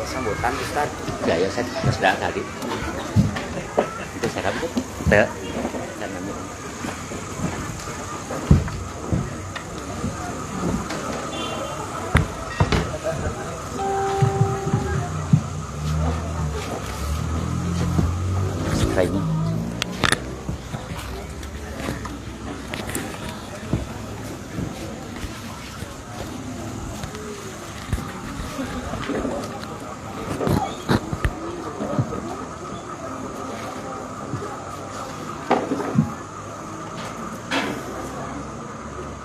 sambutan Ustaz. Gaya saya sudah tadi. Itu saya rambut. Teh. Kayaknya.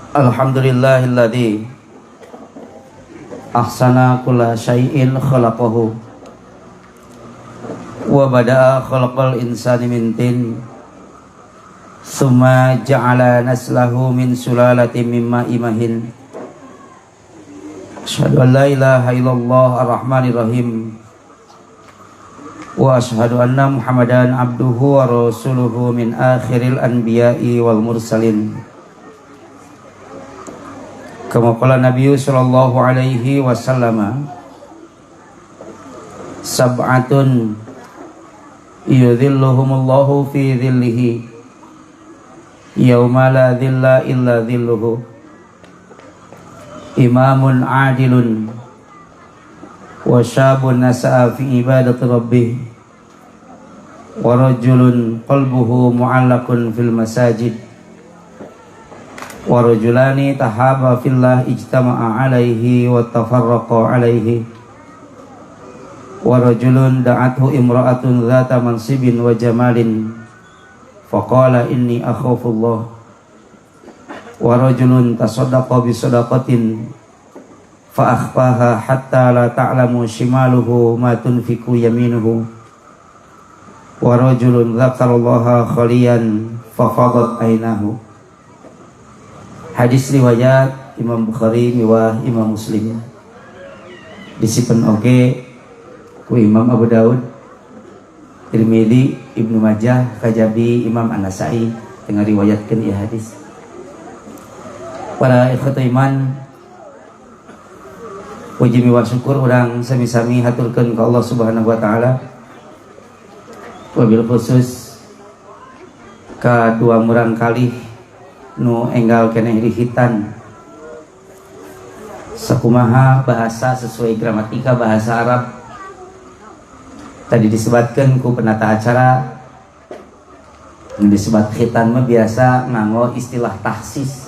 Alhamdulillahilladzi ahsana kulla syai'in khalaqahu wa bada'a khalaqal insani min tin summa ja'ala naslahu min sulalatin min ma'in mahin. Asyhadu an la ilaha illallah ar-rahmanir rahim wa asyhadu anna Muhammadan abduhu wa rasuluhu min akhiril anbiya'i wal mursalin. Kama qala Nabi sallallahu alaihi wasallam, sab'atun yudhilluhumullahu fi dhillihi yauma la dhilla illa dhilluhu, imamun adilun wa syabun nasa'a fi ibadati rabbih wa rajulun qalbuhu mu'allaqun fil masajid wa rajulani tahaba fillah ijtama'a alaihi wa tafarraqa alaihi wa rajulun da'athu imra'atun dhata mansibin wa jamalin faqala inni akhafullah wa rajulun tasaddaqa bi sadaqatin fa akhfaha hatta la ta'lamu shimaluhu ma tunfiqu yaminuhu wa rajulun dzakarallaha khaliyan fa fadat ainahu. Hadis riwayat Imam Bukhari miwah Imam Muslim. Disipen oge ku Imam Abu Daud, Tirmidzi, Ibnu Majah, Kajabi, Imam An-Nasa'i dengan riwayatkeun ieu hadis. Para ikhwat iman, puji miwah syukur urang sami-sami haturkeun ka Allah Subhanahu wa taala. Wabil khusus ka dua murang kalih nu enggal keneh dihitan sakumaha bahasa sesuai gramatika bahasa Arab tadi disebutkan ku penata acara nu disebut khitan mah biasa nganggo istilah tahsis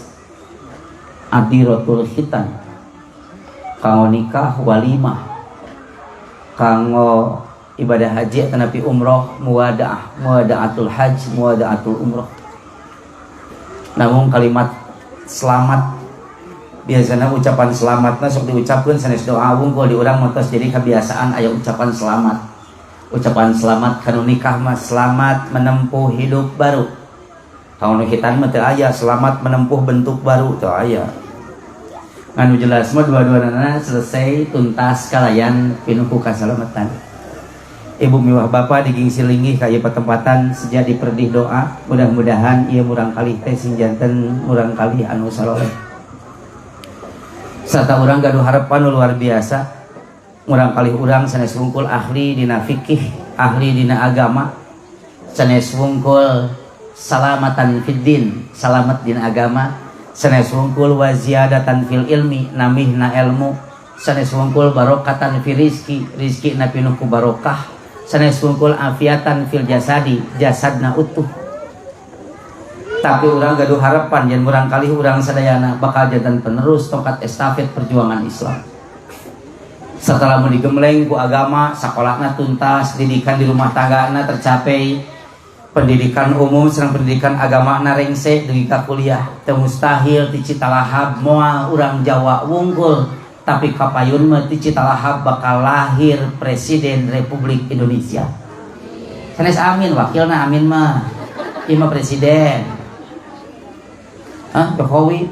adiratul khitan kanggo nikah walimah kanggo ibadah haji tanapi umroh muwada'atul hajj muwada'atul umroh. Namun kalimat selamat biasanya ucapan selamatnya sok diucapkan sanes doa wungkul di urang motos jadi kebiasaan aya ucapan selamat. Ucapan selamat kanu nikah mah selamat menempuh hidup baru. Kanu hitan mah teu aya selamat menempuh bentuk baru teu aya. Anu jelas mah dua-duana selesai tuntas kalayan pinuh kasalamatan. Ibu miwah bapa digingsi linggih ka ieu patempatan sedia diperdih doa mudah-mudahan ieu murang kalih teh sing janten murang kalih anu saloleh sarta urang gaduh harapan luar biasa murang kalih urang sanes wungkul ahli dina fikih ahli dina agama sanes wungkul salamatan fid din salamet dina agama sanes wungkul wa ziyadatan fil ilmi namihna ilmu sanes wungkul barokatan fi rizki na pinuh ku barokah sanes wungkul afiatan fil jasadi jasadna utuh. Tapi urang gaduh harapan yen murang kalih urang sadayana bakal janten penerus tongkat estafet perjuangan Islam. Setelah mun digemleng ku agama sakolahna tuntas didikan di rumah tanggana tercapai pendidikan umum sareng pendidikan agamana rengse dugi ka kuliah teu mustahil ti Citalahap moal urang Jawa wungkul tapi kapayun mah ti Citalahap bakal lahir Presiden Republik Indonesia. Sanes amin wakilna amin mah. Ieu mah presiden. Jokowi.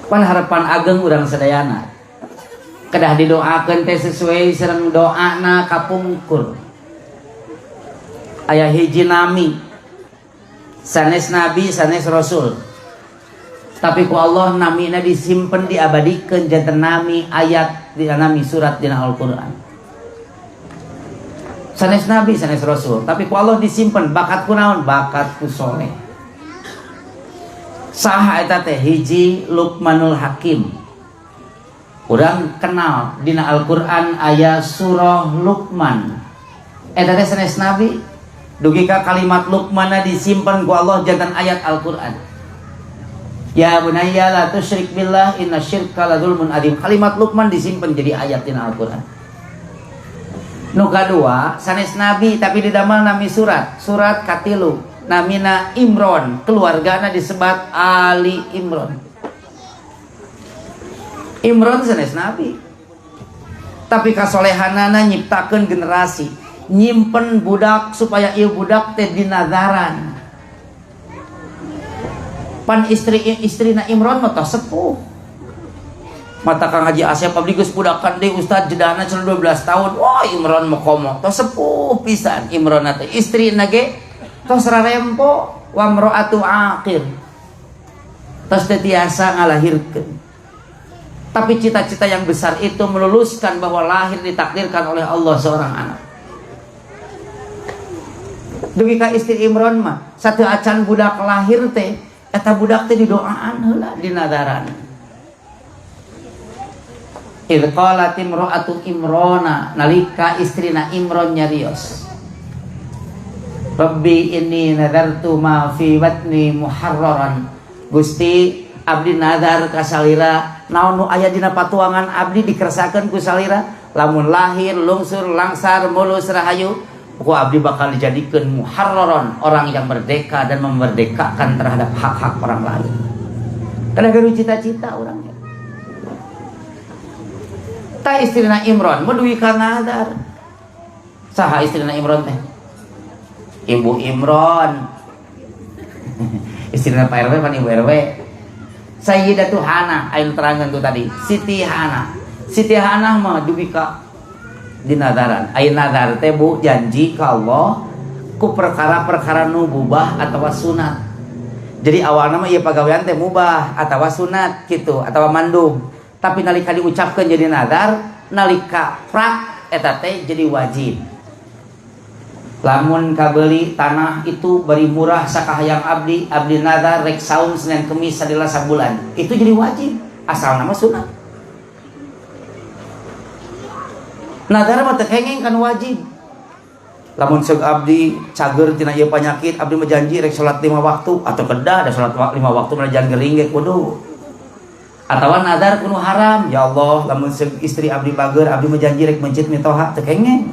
Pan harapan ageng urang sadayana. Kedah didoakeun teh sesuai sareng doana kapungkur. Aya hiji nami. Sanes nabi, sanes rasul. Tapi ku Allah namina disimpen diabadikeun janten nami ayat dina nami surat dina Al-Qur'an. Sanes nabi sanes rasul, tapi ku Allah disimpen bakat ku naon? Bakat ku soleh. Saha eta teh? Hiji Luqmanul Hakim. Urang kenal dina Al-Qur'an aya surah Luqman. Eta teh sanes nabi. Dugi ka kalimat Luqmanna disimpen ku Allah janten ayat Al-Qur'an. Ya bunayya la tusyrik billah inna syirka la dzulmun adzim. Kalimat Luqman disimpen jadi ayat dina Al-Qur'an. Nu kadua sanes nabi tapi didamel nami surat katilu namina Imron, keluargana disebat Ali Imron. Imron sanes nabi tapi kasolehanana nyiptakeun generasi, nyimpen budak supaya ieu budak teh dinadaran. Pan istrina Imron mah tos sepuh. Mata Kang Haji Asep abdi geus budakan deui ustad jedana cenah 12 tahun. Wah Imron mah komo tos sepuh pisan Imron teh. Istrina ge tos rarempo wa mraatu aqir. Tos teh tiasa ngalahirkeun. Tapi cita-cita yang besar itu meluluskan bahwa lahir ditakdirkan oleh Allah seorang anak. Dugi ka istri Imron mah sateu acan budak lahir teh eta budak teh didoaan heula dinadaran. Idh qalat imra'atu Imrona nalika istrina Imron nyarios. Rabbi inni nadartu ma fi batni muharraran. Gusti abdi nadar ka salira naon nu aya dina patuangan abdi dikersakeun ku salira lamun lahir lungsur langsar mulus rahayu ku abdi bakal dijadikeun muharraran, orang yang merdeka dan memerdekakan terhadap hak-hak orang lain. Kada garu cita-cita urang. Ta istrina Imron meduwi ka nadar. Saha istrina Imron teh? Ibu Imron. Istrina Pak RW pan Ibu RW. Sayyidatu Hana aya terangan tuh tadi. Siti Hana. Siti Hana mah duwi ka dinadaran. Aya nadar teh Bu janji ka Allah ku perkara-perkara nu mubah atawa sunat. Jadi awalna mah ieu pagawean teh mubah atawa sunat kitu atawa mandub. Tapi nalika diucapkan jadi nadar, nalika prak eta teh jadi wajib. Lamun kabeli tanah itu bari murah sakahayang abdi nadar rek saum Senin Kemis sadila sabulan. Itu jadi wajib, asal nama sunat. Nadar mah teu kengeng kan wajib. Lamun seug abdi cager tina ieu panyakit, abdi mah janji rek salat 5 waktu atau kedah da salat 5 waktu mah jangan gering ge kudu. Atawa nadar kudu haram, ya Allah lamun istri abdi bager abdi mah janji rek mencit mitoha teu kengeng.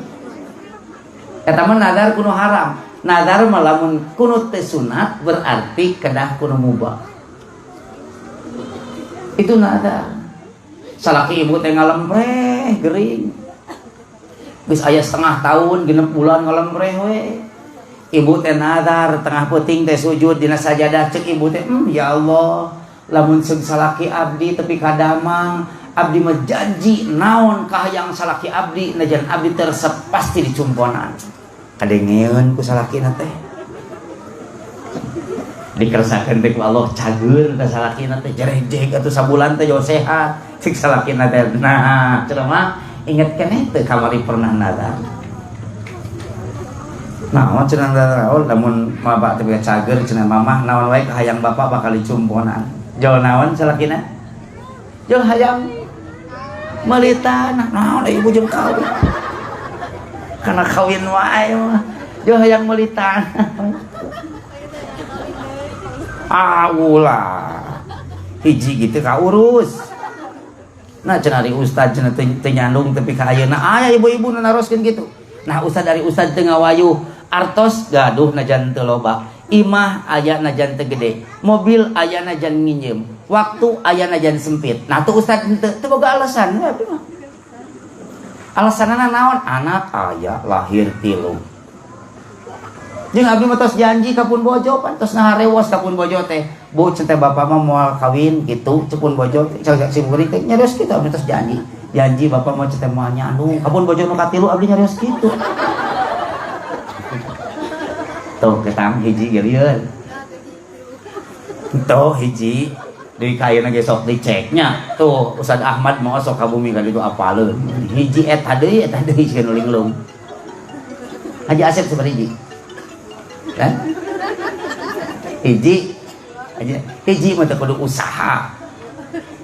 Eta mah nadar kudu haram. Nadar mah lamun kudu teh sunat berarti kedah kudu mubah. Itu nadar. Salaki ibu teh ngalempreh gering. Geus aya setengah tahun 6 bulan ngalempreh we. Ibu teh nadar tengah peuting teh sujud dina sajadah ceuk ibu teh ya Allah lamun seug salaki abdi tepi kadamang abdi mah janji naon kahayang salaki abdi najan abdi tersep pasti dicumponan kadengeun ku salakina teh dikersakeun teh ku Allah cager ka salakina teh jerejeg atuh sabulan teh jauh sehat cik salakina teh nah cenah mah inget keneh teh kamari pernah nadar naon cenah nadar lamun mabak teh cager cenah mamah naon wae kahayang bapak bakal dicumponan jauh naon salakina jauh hayang melitana naon ibu jeung kawin kana kawin wae mah jauh hayang melitana ulah hiji gitu ka urus nah cenah dari ustad cenah teu nyandung tapi ka ayeuna aya ibu-ibu nu naroskeun kitu nah ustad dari ustad teu ngawayuh artos gaduh najan teu loba imah aya najan teu gede mobil aya najan nginjem waktu aya najan sempit nah tuh ustad teu boga alasan alasanana naon anak aya lahir 3 jeung abdi mah tos janji ka pun bojo pan tos ngaharewos ka pun bojo teh bu cenah bapak mah moal kawin kitu cepun bojo si murid teh nyarios kitu abdi tos janji bapak mah cenah moal nyandung ka pun bojo nu katilu abdi nyarios kitu tuh ketang hiji geureun tuh hiji di kain lagi sok diceknya tuh Ustad Ahmad mau sok ka bumi kan itu apaleun hiji eta deui sieun linglung Haji Asep seperti hiji kan hiji mah teu kudu usaha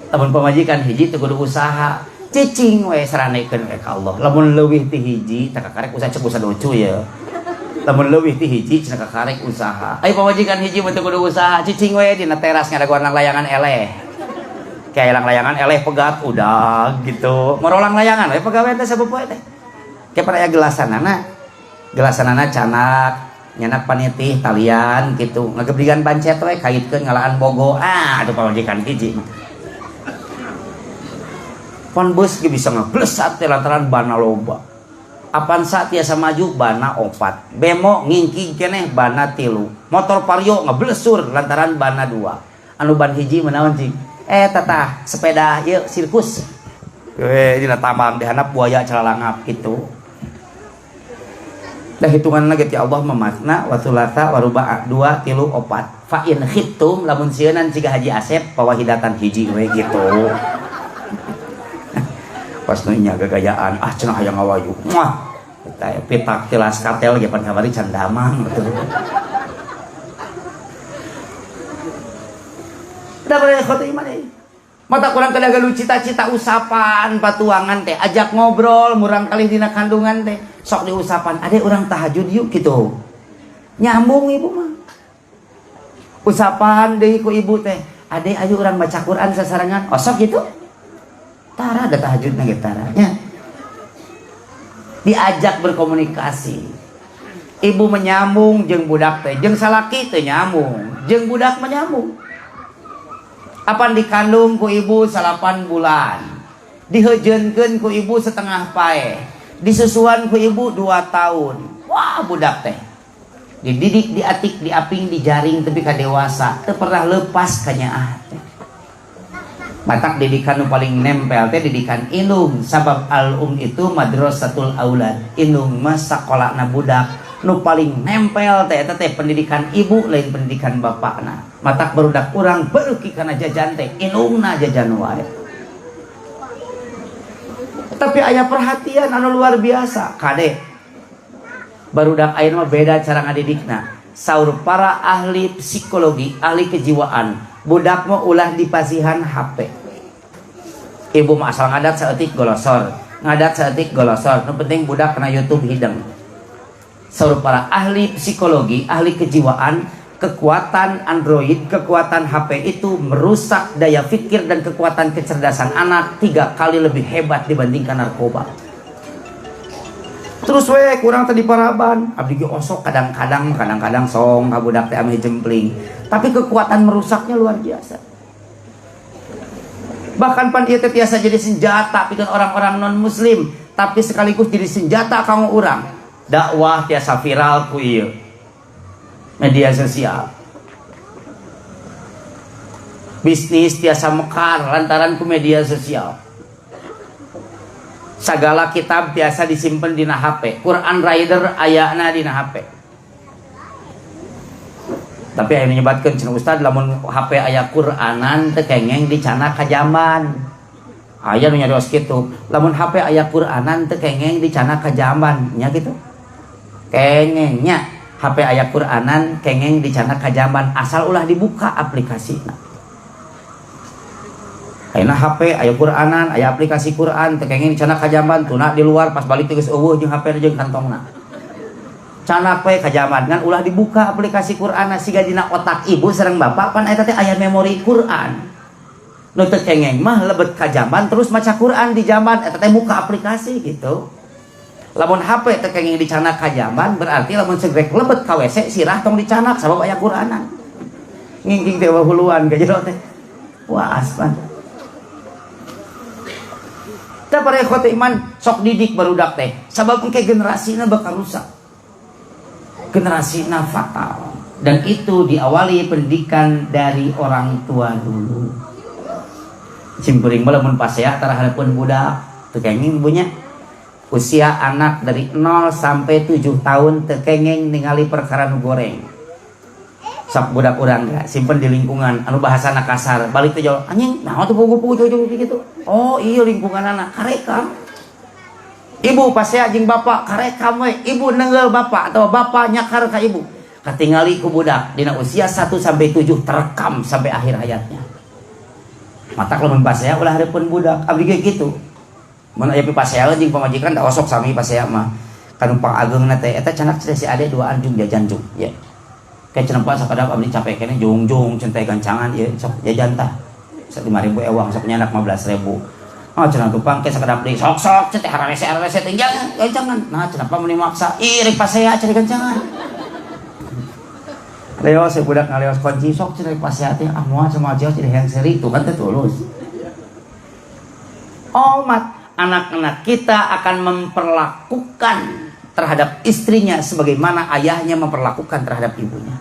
lamun pamajikan hiji teu kudu usaha cicing we saranekeun ka Allah lamun leuwih ti hiji teu kakarek usaha cek usaha docu ya lamun leuwih ti hiji cenah kakarek usaha ai pamajikan hiji mah teu kudu usaha cicing we dina teras ngadaguan layangan eleh kayak layangan eleh pegat udah gitu morolang layangan we pagawean teh sabepoe teh kayak aya gelasanana canak nyanak panitih talian gitu ngagebrigan bancet we kaitkeun ngalaan bogo atuh pamajikan hiji pon bus ge bisa ngeblesat teh lantaran bana loba Avanza tiasa maju bana 4 bemo ngingking keneh bana 3 motor Vario ngeblesur lantaran bana 2 anu ban hiji menaon cing tatah sepeda ieu sirkus dina tambang dihanap buaya calalangap gitu dah hitungan lagi ti Allah memakna wa tsulasa wa ruba' 2 3 4 fa in khittum lamun sieunnan ciga Haji Asep pawahidatan hiji we gitu pas nya gagayaan cenah hayang ngawayu mah eta pitak tilas kartel ge pan kamari can damang betul da bare khoto iman mata kurang kadaga lu cita-cita usapan patuangan teh ajak ngobrol murang kali dina kandungan teh sok diusapan ade urang tahajud yuk gitu nyambung ibu mah usapan deui ku ibu teh ade ayo urang baca Quran sasarangan osok gitu tara ada tahajudna ge taranya diajak berkomunikasi ibu menyambung jeung budak teh jeung salaki teh nyambung jeung budak menyambung apan dikandung ku ibu 8 bulan diheujeunkeun ku ibu setengah pae disusuan ku ibu 2 tahun wah budak teh dididik diatik diaping dijaring tapi ka dewasa teu pernah leupas ka nyaah teh batak didikan nu paling nempel teh didikan indung sabab al itu madrasatul aulad indung mah sakolana budak nu paling nempel teh eta teh pendidikan ibu lain pendidikan bapakna matak barudak urang beuki kana jajan teh indungna jajan wae tapi aya perhatian anu luar biasa kade barudak ayeuna mah beda cara ngadidikna saur para ahli psikologi ahli kejiwaan budak mah ulah dipasihan HP ibu mah asal ngadat saeutik golosor nu penting budak kena YouTube hideng saur para ahli psikologi ahli kejiwaan kekuatan Android kekuatan HP itu merusak daya pikir dan kekuatan kecerdasan anak 3 kali lebih hebat dibandingkan narkoba terus we kurang tadi paraban abdi ge osok kadang-kadang song ka budak teh ame jempling tapi kekuatan merusaknya luar biasa bahkan pan ieu teh tiasa jadi senjata pikeun orang-orang non muslim tapi sekaligus jadi senjata kanggo urang dakwah tiasa viral ku ieu media sosial bisnis tiasa mekar lantaran ku media sosial sagala kitab biasa disimpan dina HP Quran Rider ayana dina HP tapi aya menyebatkeun cenah ustad lamun HP aya Quranan teu kengeng dicana ka jaman aya nu nyarios kitu lamun HP aya Quranan teu kengeng dicana ka jaman nya kitu kengengnya HP aya Quranan kengeng dicana ka jaman asal ulah dibuka aplikasina ayeuna HP aya Quranan aya aplikasi Quran teu kengeng dicana ka jaman tuna di luar pas balik teh geus eueuh jeung HP jeung kantongna canak we ka jaman ngan ulah dibuka aplikasi Quran siga dina otak ibu sareng bapak pan eta teh aya memori Quran nu teu kengeng mah lebet ka jaman terus maca Quran di jaman eta teh buka aplikasi gitu lamun HP teu kengeng dicanak ka jaman berarti lamun segrek lebet ka WC sirah tong dicanak sabab aya Quranan ngingking teh huluan ka jero teh wah aspan teh para ikhwati iman sok didik barudak teh sabab engke generasina bakal rusak generasina fatal dan itu diawali pendidikan dari orang tua dulu simpuring lamun pasea tara hareupeun budak teu kengeng punya usia anak dari 0 sampai 7 tahun teu kengeng ningali perkara nu goreng sok budak urang ya, simpen di lingkungan anu bahasana kasar, balik teh jauh anjing naon tuh pugu-pugu jauh gitu. Oh iya lingkungan anak karekam. Ibu pasea jeung bapak karekam we, ibu nenggel bapak atau bapak nyakar ka ibu. Katingali ku budak dina usia 1 sampai 7 terekam sampai akhir hayatnya. Mata kalau pasea ulah hareupeun budak, abdi ge kitu. Mun aya pasea jeung pamajikan da osok sami pasea mah. Kanumpang ageungna teh eta canak si ade 2 anjung jajan jung, ya. Kayak cenah pas sakadap abdi capek kene jung-jung centai gancangan ieu sok jajan tah. 5.000 ewang sok nyanak 15.000. Ah cenah tupang ke sakadap deui sok-sok centai harese teh gancangan. Nah cenah pa meuni maksa ieu pasea cari gancangan. Leos budak ngaleos kunci sok cenah pasea teh ah moal sama jeos jadi hayang seri tuh kan teh tulus. Anak-anak kita akan memperlakukan terhadap istrinya sebagaimana ayahnya memperlakukan terhadap ibunya.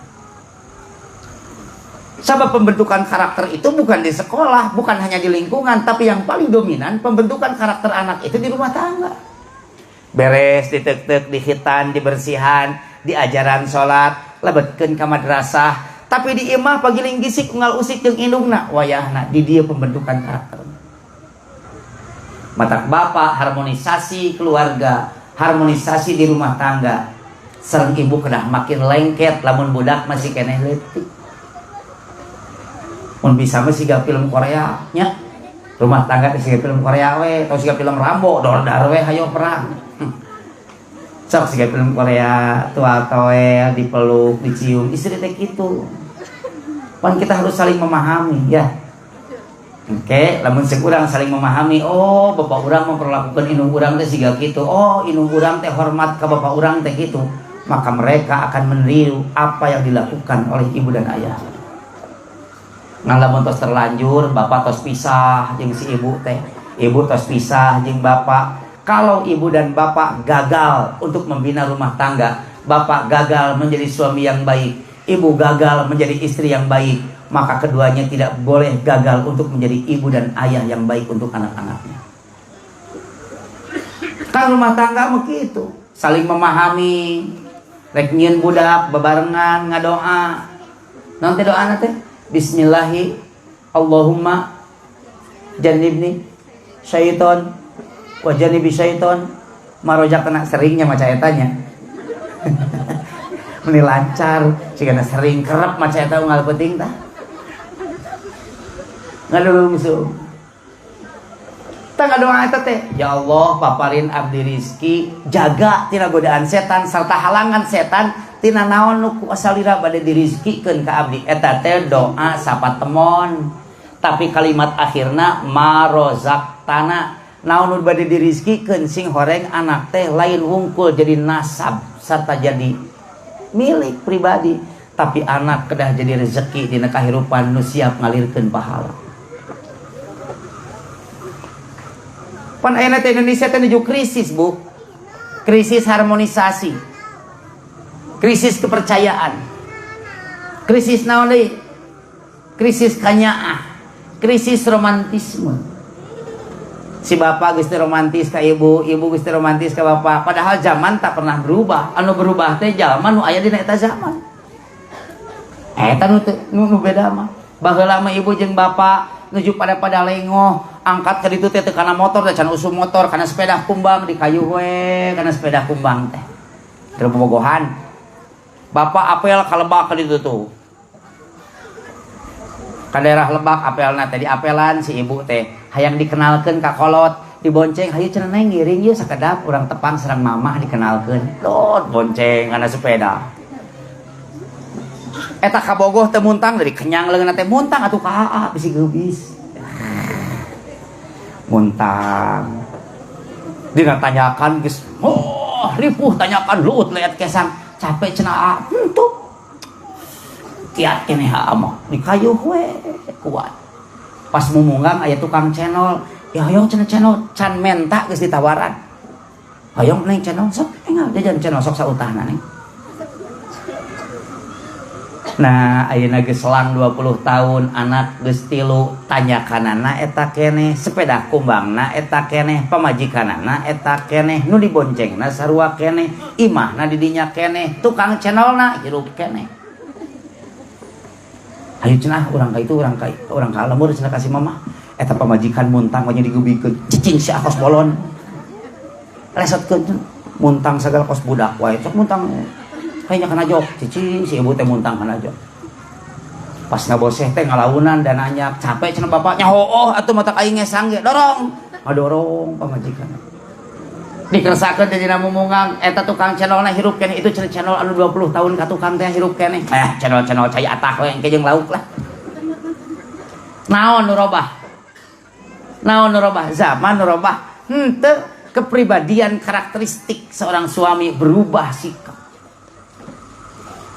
Sebab pembentukan karakter itu bukan di sekolah, bukan hanya di lingkungan, tapi yang paling dominan pembentukan karakter anak itu di rumah tangga. Beres, ditek-tek, dihitan, dibersihan, diajaran sholat, lebetkeun ka madrasah, tapi di imah pagiling gisik unggal usik jeung indungna, wayahna di dia pembentukan karakter. Matak bapak harmonisasi keluarga, harmonisasi di rumah tangga. Sareng ibu kedah makin lengket lamun budak masih keneh leutik. Mun bisa mah siga film Korea nya. Rumah tangga teh siga film Korea we, atau siga film Rambo, dor-dar we hayo perang. Sok siga film Korea, tua toe dipeluk, dicium, istri teh kitu. Pan kita harus saling memahami ya. Oke, lamun cek urang saling memahami, oh bapak urang memperlakukan indung urang teh siga kitu. Oh, indung urang teh hormat ka bapak urang teh kitu. Maka mereka akan meniru apa yang dilakukan oleh ibu dan ayah. Ngan lamun tos terlanjur, bapak tos pisah jeung si ibu teh. Ibu tos pisah jeung bapak. Kalau ibu dan bapak gagal untuk membina rumah tangga, bapak gagal menjadi suami yang baik, ibu gagal menjadi istri yang baik, maka keduanya tidak boleh gagal untuk menjadi ibu dan ayah yang baik untuk anak-anaknya. Kan rumah tangga begitu, saling memahami, rek nyieun budak bebarengan ngadoa. Nanti doa teh bismillahi Allahumma jannibni syaiton wa jannibi syaiton marojakna seringnya maca etanya. Meni lancar cigana sering kerep maca eta unggal penting tah. Ngadulungsu tangga doa eta teh ya Allah paparin abdi rizki, jaga tina godaan setan serta halangan setan tina naon nu kuasalira bade dirizkikeun ka abdi. Eta teh doa sapatemon, tapi kalimat akhirna marozaktana, naon nu bade dirizkikeun sing horeng anak teh lain wungkul jadi nasab serta jadi milik pribadi, tapi anak kedah jadi rezeki dina kahirupan nu siap ngalirkeun pahala. Pan ayeuna teh Indonesia teh nuju krisis, Bu. Krisis harmonisasi. Krisis kepercayaan. Krisis naon deui? Krisis kanyaah. Krisis romantisme. Si bapak geus teu romantis ka ibu, ibu geus teu romantis ka bapak. Padahal zaman tak pernah berubah. Anu berubah teh zaman nu aya dina eta zaman. Eta nu beda mah. Baheula mah ibu jeung bapak nuju pada lengoh, angkat ka ditu teh kana motor teh can usum motor, kana sepeda kumbang di kayu we, kana sepeda kumbang teh. Keur bobogohan. Bapak apel ka Lebak ka ditu tuh. Ka daerah Lebak apelna teh di apelan si ibu teh hayang dikenalkeun ka kolot, dibonceng hayu cenah neng ngiring ieu sakedap urang tepang sareng mamah dikenalkeun. Dot bonceng kana sepeda. Eta kabogoh teh muntang dari kenyang leungeunna teh muntang atuh ka aa bisi geubis. Muntang. Dina tanyakan geus ripuh tanyakan luut leet kesan capek cenah aa. Tuh. Kiat keneh aa mah di kayu we kuat. Pas mumunggang aya tukang cenol, ya hayong cenah cenol can menta geus ditawaran. Hayong neng cenol sok engal jajan cenol sok sautahna neng. Nah, ayeuna geus selang 20 tahun anak geus 3 tanyakanana eta keneh, sepeda kumbangna eta keneh, pamajikanana eta keneh, nu diboncengna sarua keneh, imahna di dinya keneh, tukang cenolna hirup keneh. Hayu cenah urang ka itu urang ka lembur cenah kasih mama. Eta pamajikan muntang nya digubikeun. Cicing si akos bolon. Resotkeun muntang segala kos budak wae. Sok muntang kayaknya kana jok. Cicing si ibu teh muntang kana jok. Pas ngaboseh teh ngalaunan dan nanya capek cenah bapaknya hooh atuh mata aing ngesang ge dorong. Ngadorong pamajikan. Dikeresakeun teh dina mumungang eta tukang cenolna hirup keneh itu cenol anu 20 tahun ka tukang teh hirup keneh. Cenol cai atah we engke jeung lauk lah. Naon nu robah? Naon nu robah? Zaman nu robah. Henteu kepribadian karakteristik seorang suami berubah sikap.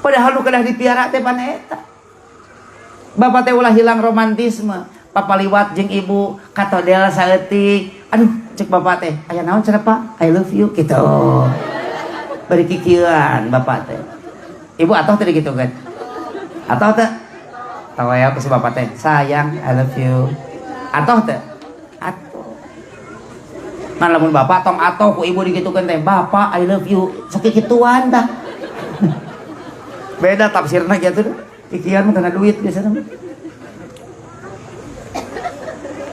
Padahal nu kedah dipiara teh pan eta. Bapak teh ulah hilang romantisme. Papa liwat jeung ibu katodel saeutik. Aduh, cek bapak teh, aya naon cenah Pak? I love you gitu. Bari kikieuan bapak teh. Ibu atoh teh gitu kan. Atoh teh. Tawaya ke si bapak teh, sayang, I love you. Atoh teh. Atoh. Ngan lamun bapak tong atoh ku ibu digitukeun teh, bapak I love you. Sakikituan tah. Beda tafsirna gitu. Kikieuan mah kana duit biasana.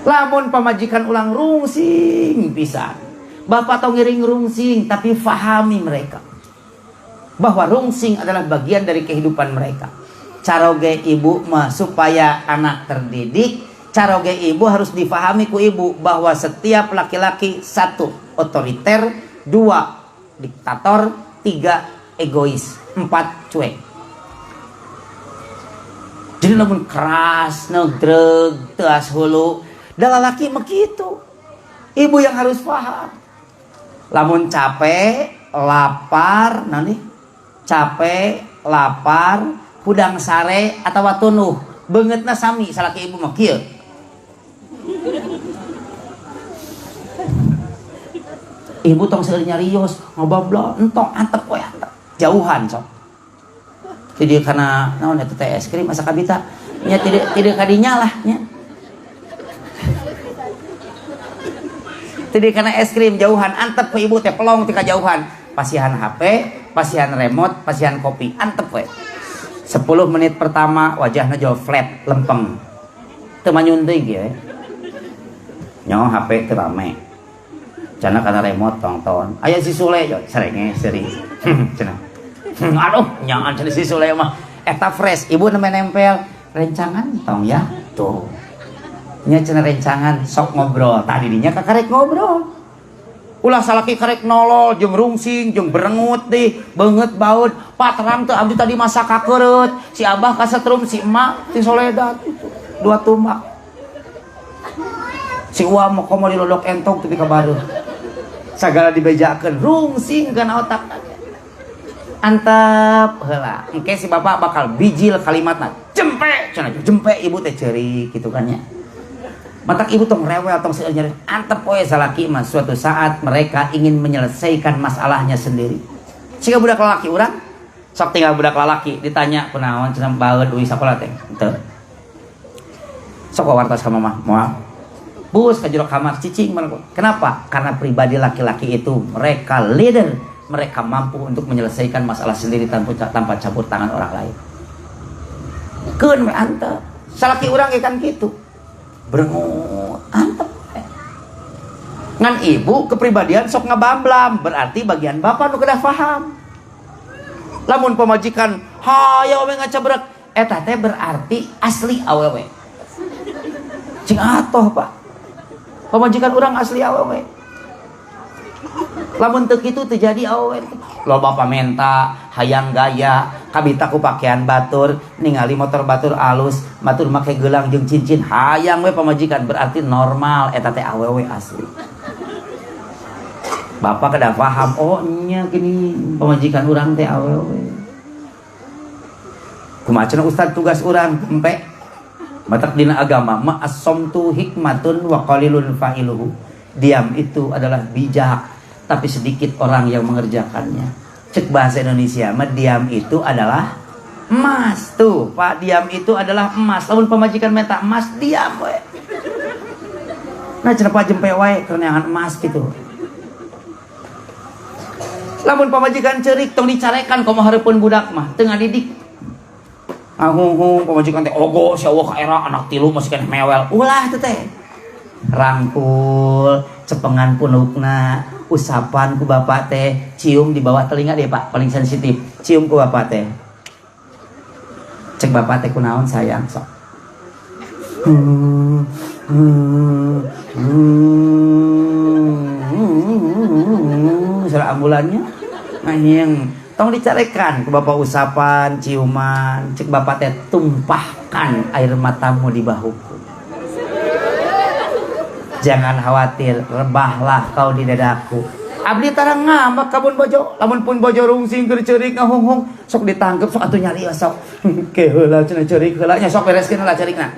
Lamun pamajikan ulang rungsing pisan. Bapak tau ngiring rungsing tapi fahami mereka. Bahwa rungsing adalah bagian dari kehidupan mereka. Caroge ibu mah supaya anak terdidik, caroge ibu harus difahami ku ibu bahwa setiap laki-laki satu otoriter, dua diktator, tiga egois, empat cuek. Jadi lamun keras, negreg, teas hulu, da lalaki begitu. Ibu yang harus paham. Lamun capek, lapar, nanti capek, lapar, hudang sare atawa tunuh, beungeutna sami salaki ibu mah kieu. Ibu tong seueur nyarios, ngobabla, entong antep we antep. Jauhan sok. Jadi karena naon eta teh es krim asa kabita, nya tidak kadinya lah nya. Jadi karena es krim jauhan antep ke ibu teh pelong tika jauhan. Pasihan HP, pasihan remote, pasihan kopi, antep we. 10 menit pertama wajahna jauh flat, lempeng. Teu manyun deui ge. Nyaho HP teu rame. Cenah kana remote tonton. Aya si Sule yo serenge seri. Cenah. Aduh, nyaan cenah si Sule mah eta fresh. Ibu nempel rencangan tong ya. Tuh. Nya cenah rencangan sok ngobrol. Tadi dinya kakarek ngobrol. Ulah salaki karek nolol jeung rungsing jeung berengut deh, beungeut baud. Patram teu abdi tadi masak kakereut. Si abah kasetrum si emak ti Soledad. Dua tumak. Si uam mah komo dilodok entong teu kabaruh. Sagala dibejakeun rungsing kana otakna. Antep heula. Engke si bapak bakal bijil kalimatna. Jempe cenah jempe ibu teh ceurik kitu kan nya. Matak ibu tong rewel tong seueur nyari antep poe salaki mah suatu saat mereka ingin menyelesaikan masalahnya sendiri. Siga budak lalaki urang sok tinggal budak lalaki ditanya kunaon cenah baeud uwi sakola teh. Henteu. Sok wartos ka mama, moal. Bus ka jero kamar cicing mana. Kenapa? Karena pribadi laki-laki itu mereka leader, mereka mampu untuk menyelesaikan masalah sendiri tanpa campur tangan orang lain. Keun we antep. Salaki urang ge kan kitu. Berengut antep ngan ibu kepribadian sok ngabamblam berarti bagian bapak nu kedah paham. Lamun pamajikan hayo we ngacebrek eta teh berarti asli awewe cing atoh pak pamajikan urang asli awewe. Lamun teu kitu teu jadi awewe loba pamenta hayang gaya kabita ku pakaian batur ningali motor batur alus batur make gelang jeung cincin hayang we pamajikan berarti normal eta teh awewe asli. Bapak kada paham oh nya gini pamajikan urang teh awewe. Kumaha cenah ustad tugas urang empe matak dina agama ma as-somtu hikmatun wa qalilun fa'iluhu. Diam itu adalah bijak tapi sedikit orang yang mengerjakannya. Cek bahasa Indonesia mah diam itu adalah emas. Tuh pak, diam itu adalah emas. Lamun pamajikan minta emas diam we. Nah cenah jempe wae kerenyangan emas gitu. Lamun pamajikan ceurik tong dicarekan kumaha hareupeun budak mah teu ngadidik. ngahung pamajikan teh ogo si Allah ka era anak tilu masih keneh mewel ulah teh teh rangkul cepengan punukna usapan ku bapak teh cium di bawah telinga deh Pak paling sensitif cium ku bapak teh cek bapak teh kunaon sayang sok suara ambulannya yang tong dicarekan ke bapak usapan ciuman cek bapak teh tumpahkan air matamu di bahuku jangan khawatir rebahlah kau di dadaku abdi tarang ngambak kabun bojo lamun pun bojo rungsing keur ceurik ngahunghung sok ditangkep sok atuh nyari sok ke heula cenah ceurik heula nya sok bereskeun heula ceurikna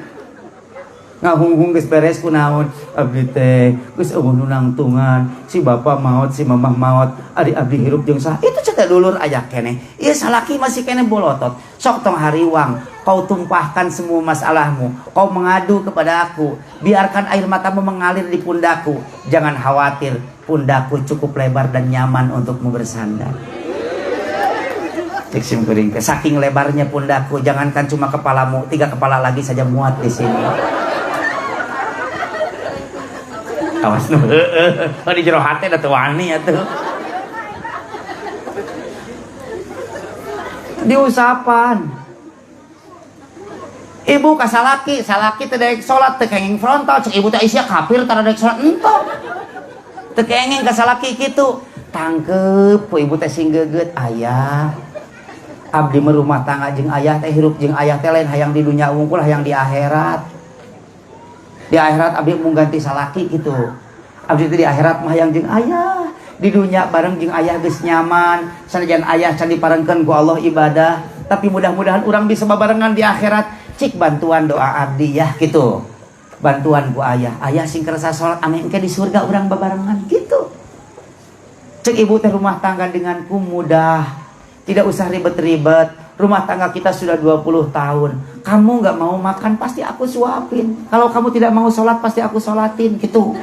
ngahunghung geus beres kunaon abdi teh geus eueuh nangtungan si bapak maot si mamah maot ari abdi hirup jeung saha itu ceuk dulur aya keneh ieu salaki masih keneh bolotot sok tong hariwang kau tumpahkan semua masalahmu kau mengadu kepada aku biarkan air matamu mengalir di pundakku jangan khawatir pundakku cukup lebar dan nyaman untukmu bersandar cek simkuring saking lebarnya pundakku jangankan cuma kepalamu 3 kepala lagi saja muat di sini awas nu di jero hate da teu wani atuh diusapan ibu ka salaki teh daek salat teu kenging frontal cek ibu teh isya kafir tara daek salat entok teu kenging ka salaki kitu tangkep ku ibu teh sing geugeut aya abdi mah rumah tangga jeung ayah teh hirup jeung ayah teh lain hayang di dunya wungkul hayang di akhirat abdi mung ganti salaki gitu abdi teh di akhirat mah hayang jeung ayah di dunya bareng jeung ayah geus nyaman sanajan ayah can diparengkeun ku Allah ibadah tapi mudah-mudahan urang bisa babarengan di akhirat cik bantuan doa abdi ya gitu bantuan ku ayah sing kerasa sholat ame engke di surga urang babarengan gitu cek ibu teh rumah tangga denganku mudah tidak usah ribet-ribet rumah tangga kita sudah 20 tahun kamu gak mau makan pasti aku suapin kalau kamu tidak mau sholat pasti aku sholatin gitu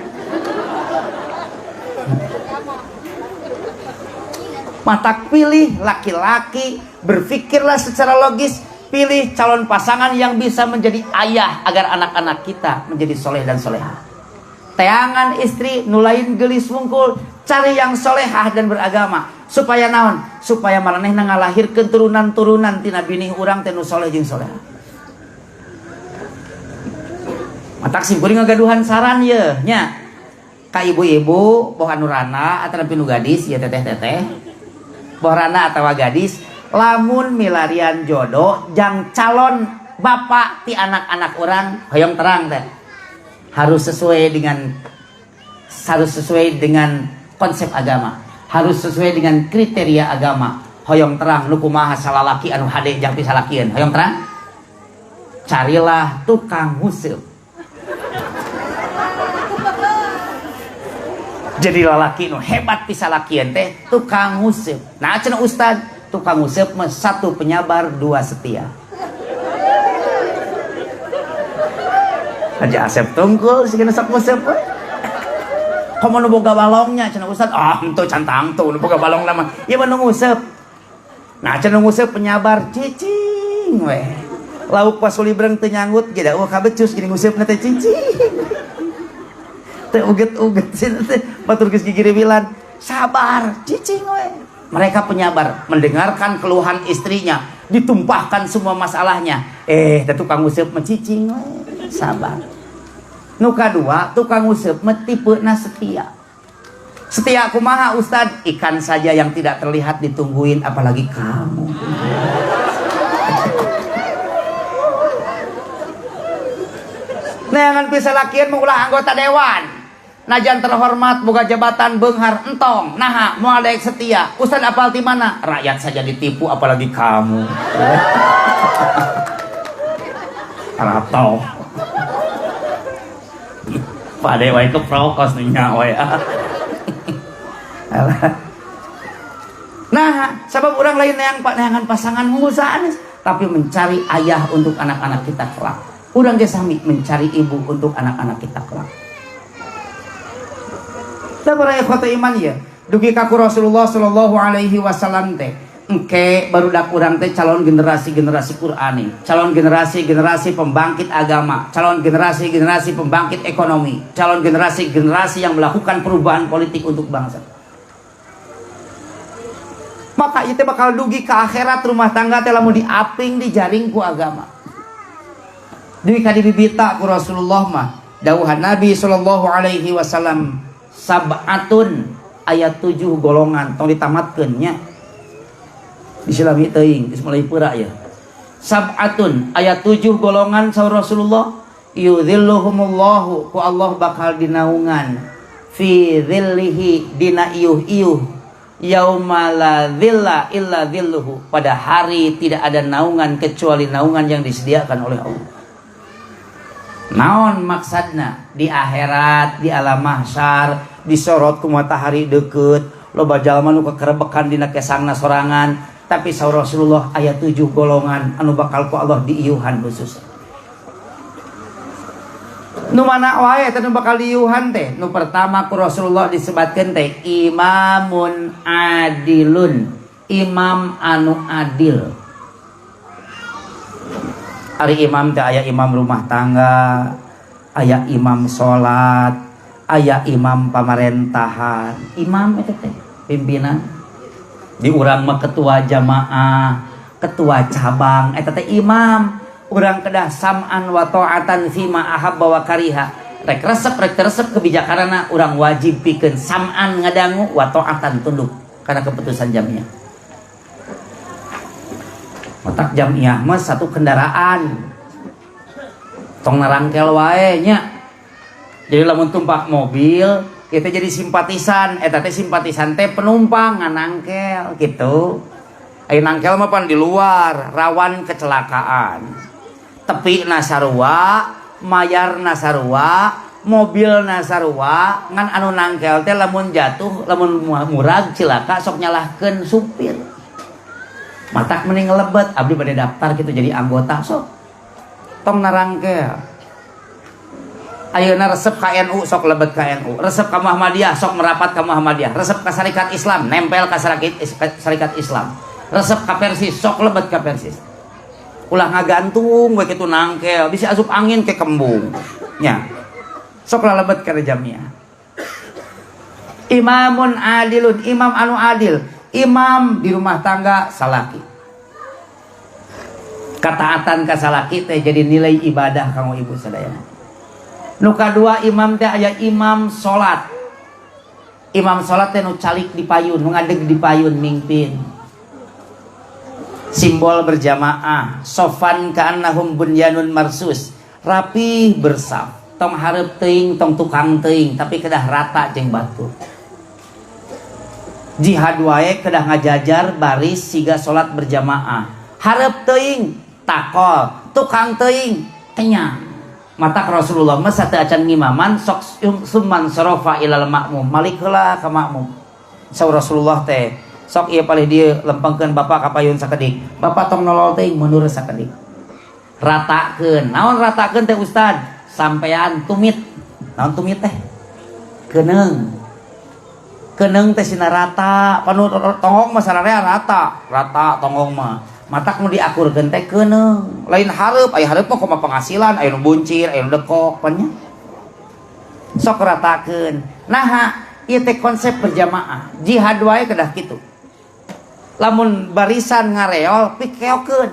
mata pilih laki-laki berpikirlah secara logis pilih calon pasangan yang bisa menjadi ayah agar anak-anak kita menjadi soleh dan solehah. Teangan istri nulain gelis wungkul cari yang solehah dan beragama supaya naon supaya maranehna ngalahirkeun turunan-turunan tina bini urang teh nu soleh jeung solehah. Matak simkuring ngagaduhan saran ye nya ka ibu-ibu boh anu rana atawa nu gadis ya teteh-teteh boh rana atawa gadis lamun milarian jodoh jang calon bapak ti anak-anak orang hoyong terang teh harus sesuai dengan konsep agama harus sesuai dengan kriteria agama hoyong terang nu kumaha salalaki anu hade jang pisalakieun hoyong terang carilah tukang nguseup jadi lalaki nu hebat pisalakieun teh tukang nguseup nah cenah ustad tukang nguseup mah 1 penyabar 2 setia. Aja Asep tungkul sih kena sok nguseup we. Komo nu boga balongnya cenah Ustad. Ah, henteu cantang tuh nu boga balong mah. Ieu mah nu nguseup. Nah, cenah nguseup penyabar cicing we. Lauk pas libreng teu nyanggut ge da ka becus gini nguseup teh cicing. Teu uget-uget cenah teh batur geus gigi rewilan. Sabar cicing we. Mereka penyabar mendengarkan keluhan istrinya ditumpahkan semua masalahnya tukang nguseup mencicing sabar nu kadua tukang nguseup tipeuna setia kumaha Ustad ikan saja yang tidak terlihat ditungguin apalagi kamu neangan bisa lakian mengulah anggota dewan najan terhormat boga jabatan beunghar entong naha moal daek setia Ustad apal ti mana rakyat saja ditipu apalagi kamu ratau pade wae keprokos nih nya we nah sebab orang lain neangan pasangan hungusaan tapi mencari ayah untuk anak-anak kita kelak urang ge sami mencari ibu untuk anak-anak kita kelak. Da para ikhwata iman ya, dugi ka Rasulullah sallallahu alaihi wasallam teh engke barudak urang teh calon generasi Qur'ani, calon generasi pembangkit agama, calon generasi pembangkit ekonomi, calon generasi yang melakukan perubahan politik untuk bangsa. Maka itu bakal dugi ke akhirat rumah tangga teh lamun diaping dijaring ku agama. Dugi ka dibibita ku Rasulullah mah dawuhan Nabi sallallahu alaihi wasallam sab'atun ayat 7 golongan tong ditamatkeun nya. Disilami teuing geus mulai peura ya. Sab'atun ayat 7 golongan saur Rasulullah yudhilluhumullahu ku Allah bakal dinaungan fi dhillihi dina iuh-iuh yauma la dhilla illa dhilluhu pada hari tidak ada naungan kecuali naungan yang disediakan oleh Allah. Naon maksudna di akhirat di alam mahsyar disorot ku matahari deukeut loba jalma nu kakerebekan dina kesangna sorangan. Tapi saur Rasulullah ayat 7 golongan anu bakal ku Allah diiuhan khusus. Nu mana wae teh nu bakal diiuhan teh? Nu pertama ku Rasulullah disebutkeun teh imamun adilun, imam anu adil. Ari imam teh aya imam rumah tangga, aya imam salat, aya imam pamerintahan. Imam eta teh pimpinan. Di urang mah ketua jamaah, ketua cabang, eta teh imam. Urang kedah sam'an wa ta'atan fima ahabba wa kariha. Rek resep kebijakanana urang wajib pikeun sam'an ngadangu wa ta'atan tunduk karena keputusan jamiah. Matak jamiah mah satu kendaraan. Tong narangkel wae nya. Jadi lamun tumpak mobil kita jadi simpatisan, eta teh simpatisan teh penumpang nganangkel gitu. Ai nangkel mah pan di luar, rawan kecelakaan. Tepi nasarua, mayar nasarua, mobil nasarua, ngan anu nangkel teh lamun jatuh, lamun murag cilaka sok nyalahkeun supir. Matak mending lebet, abdi bade daftar gitu jadi anggota sok. Tong narangkel. Ayeuna resep ka NU sok lebet ka NU, resep ka Muhammadiyah sok merapat ka Muhammadiyah, resep ka Syarikat Islam nempel ka Syarikat Islam, resep ka Persis sok lebet ka Persis. Ulah ngagantung we kitu nangkel, bisa asup angin ke kembung. Nya. Sok lebet ka jamiah. Imamun adilun, imam anu adil, imam di rumah tangga salaki. Kataatan ka salaki teh jadi nilai ibadah kanggo ibu sadayana. Nu kadua imam teh aya imam salat. Imam salat teh nu calik di payun, nu ngadeg di payun mingpin. Simbol berjamaah, sofan ka'annahum bunyanun marsus, rapih bersaf. Tong hareup teuing, tong tukang teuing, tapi kedah rata jeung batu. Jihad wae kedah ngajajar baris siga salat berjamaah. Hareup teuing, takol, tukang teuing, kenyang. Mata Rasulullah mah sateu acan ngimaman sok summan sarafa ilal makmum malik heula ka makmum. Saur Rasulullah teh sok ieu palih dieu lempengkeun bapak ka payun sakedik. Bapak tong nolol teuing mundur sakedik. Ratakeun. Naon ratakeun teh Ustad? Sampean tumit. Naon tumit teh? Keneung. Keneung teh sina rata. Panu tongong mah sararea rata. Rata tongong mah. Matak nu diakurkeun teh keneung. Lain hareup, aya hareup mah kumaha penghasilan, aya nu buncir, aya nu dekok pan nya. Sok ratakeun. Naha ieu teh konsep berjamaah. Jihad wae kedah kitu. Lamun barisan ngareol pikeokeun.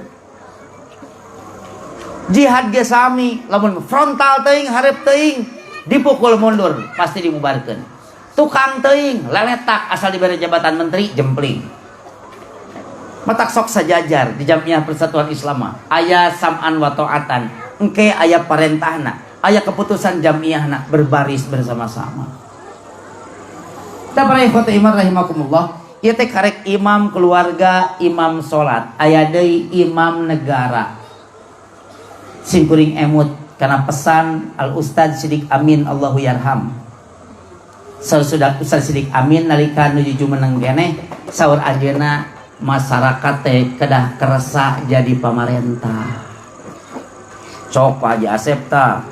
Jihad ge sami, lamun frontal teuing hareup teuing dipukul mundur pasti dibubarkeun. Tukang teuing leletak asal diberi jabatan menteri jempling. Matak sok sajajar di Jamiah Persatuan Islam aya sam'an wa ta'atan, engke aya parentahna, aya keputusan jamiahna berbaris bersama-sama. Para ikhwati iman rahimakumullah, ieu teh karek imam keluarga, imam salat, aya deui imam negara. Simkuring emut karena pesan Al Ustaz Sidik Amin Allahu yarham. Sudah Ustaz Sidik Amin nalika nuju jumeneng keneh saur anjeunna masyarakat teh kedah keresa jadi pamarentah. Cok Pak Haji Asep ta,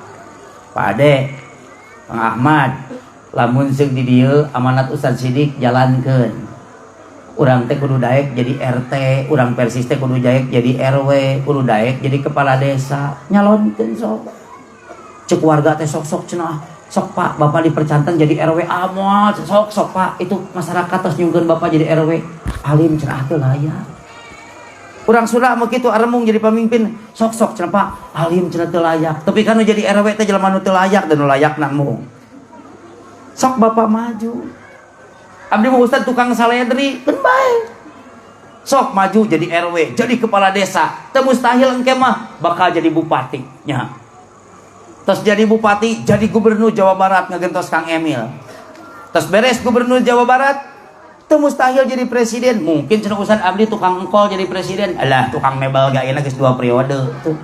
Pak Ade, Kang Ahmad, lamun seug di dieu amanat Ustaz Sidik jalankeun. Urang teh kudu daek jadi RT, urang Persis teh kudu daek jadi RW, kudu daek jadi kepala desa. Nyalonkeun sok. Cek warga teh sok-sok cenah. Sok Pak, Bapak dipercantan jadi RW amal, sok Pak. Itu masyarakat tos nyungkeun Bapak jadi RW. Alim cenah teh layak. Urang Sunda mah kitu aremung jadi pemimpin, sok cenah Pak. Alim cenah teu layak. Tapi kan jadi RW teh jelema nu teu layak dan nu layakna mung. Sok Bapak maju. Abdi mau Ustad tukang saledri, kan baik. Sok maju jadi RW, jadi kepala desa. Teu mustahil engke mah bakal jadi bupati nya. Terus jadi bupati, jadi gubernur Jawa Barat ngagentos Kang Emil. Terus beres gubernur Jawa Barat, teu mustahil jadi presiden. Mungkin cenah Ustad abdi tukang engkol jadi presiden. Alah, tukang mebel gaena geus 2 periode tuh.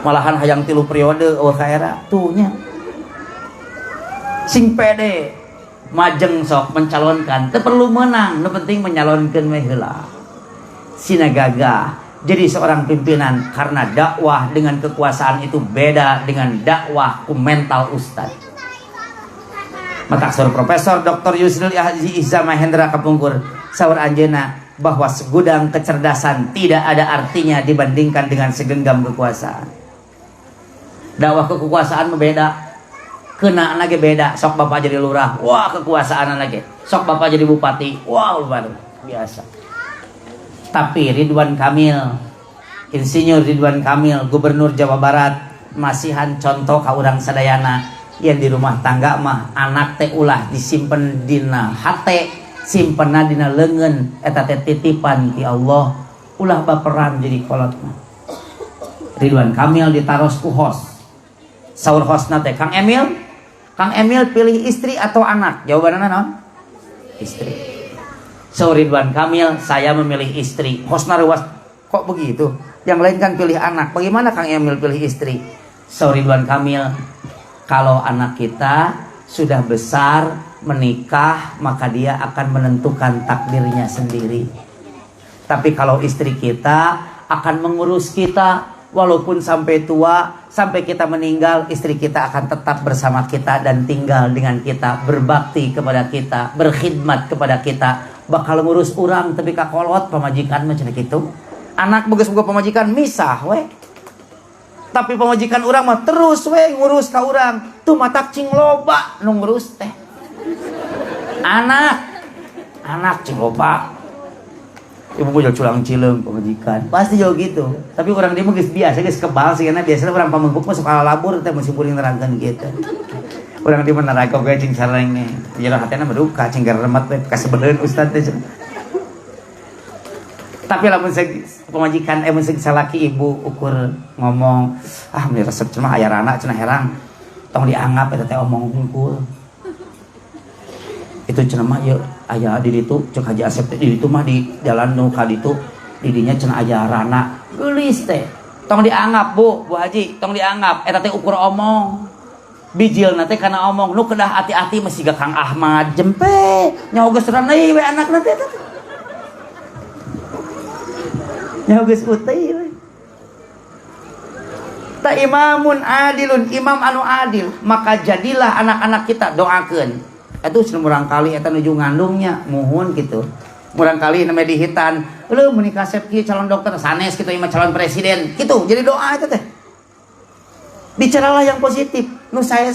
Malahan hayang 3 periode eueuh kaera tuh nya. Sing pede majeng sok mencalonkan, teu perlu menang, nu penting menyalonkeun we heula. Sina gagah jadi seorang pimpinan karena dakwah dengan kekuasaan itu beda dengan dakwah ku mental ustad. Mataksur Profesor Dr. Yusril Ihza Mahendra Kapungkur saur anjeuna bahwa segudang kecerdasan tidak ada artinya dibandingkan dengan segenggam kekuasaan. Dakwah kekuasaan beda. Kena lagi beda, sok Bapak jadi lurah, wah kekuasaan lagi. Sok Bapak jadi bupati, wow baru biasa. Tapi Ridwan Kamil, Insinyur Ridwan Kamil, Gubernur Jawa Barat, masihan contoh ka urang sadayana yang di rumah tangga mah anak teh ulah disimpen dina hate, simpenna dina leungeun, eta teh titipan ti Allah, ulah baperan jadi kolot mah. Ridwan Kamil ditaros ku host. Saur hostna teh Kang Emil pilih istri atau anak? Jawabannya naon? Istri. So Ridwan Kamil, saya memilih istri. Hostna rewas, kok begitu? Yang lain kan pilih anak. Bagaimana Kang Emil pilih istri? So Ridwan Kamil, kalau anak kita sudah besar, menikah, maka dia akan menentukan takdirnya sendiri. Tapi kalau istri kita akan mengurus kita, walaupun sampai tua, sampai kita meninggal, istri kita akan tetap bersama kita dan tinggal dengan kita, berbakti kepada kita, berkhidmat kepada kita, bakal ngurus orang tapi kakolot pamajikan macam itu. Anak boga pamajikan misah we. Tapi pamajikan orang mah terus we ngurus ka urang. Tuh matak cing loba nu ngurus teh. Anak cing loba. Ibu bujal culang cileung pamajikan. Pasti jauh gitu. Tapi orang dia mah geus biasa, geus kebal sih karena biasanya orang pamengguk mah suka labur teh musim kuring nerangkeun gitu. Orang dia mah naraiko ge cing sareng nih. Jero hatena mah duka cing garemet teh kasebeuleun ustad teh. Tapi lamun pamajikan mun salaki ibu ukur ngomong, ah mun resep cenah aya rana cenah herang. Tong dianggap eta teh omong hungkul. Itu cenah mah yeuh aya di ditu cek Haji Asep di ditu mah di jalan nu ka ditu didinya cenah aya rana geulis teh. Tong dianggap Bu Haji, tong dianggap eta teh ukur omong. Bijilna teh kana omong nu kedah hati-hati mah siga Kang Ahmad jempe nyaho geus ranai we anakna teh. Nyaho geus uteuy we. Ta imamun adilun, imam anu adil, maka jadilah anak-anak kita doakeun. Itu murang kali eta nuju ngandungnya muhun gitu. Murang kali namanya dihitan, lu menikah sepki calon dokter sanes gitu ima calon presiden gitu. Jadi doa itu teh. Bicaralah yang positif. Nu saya.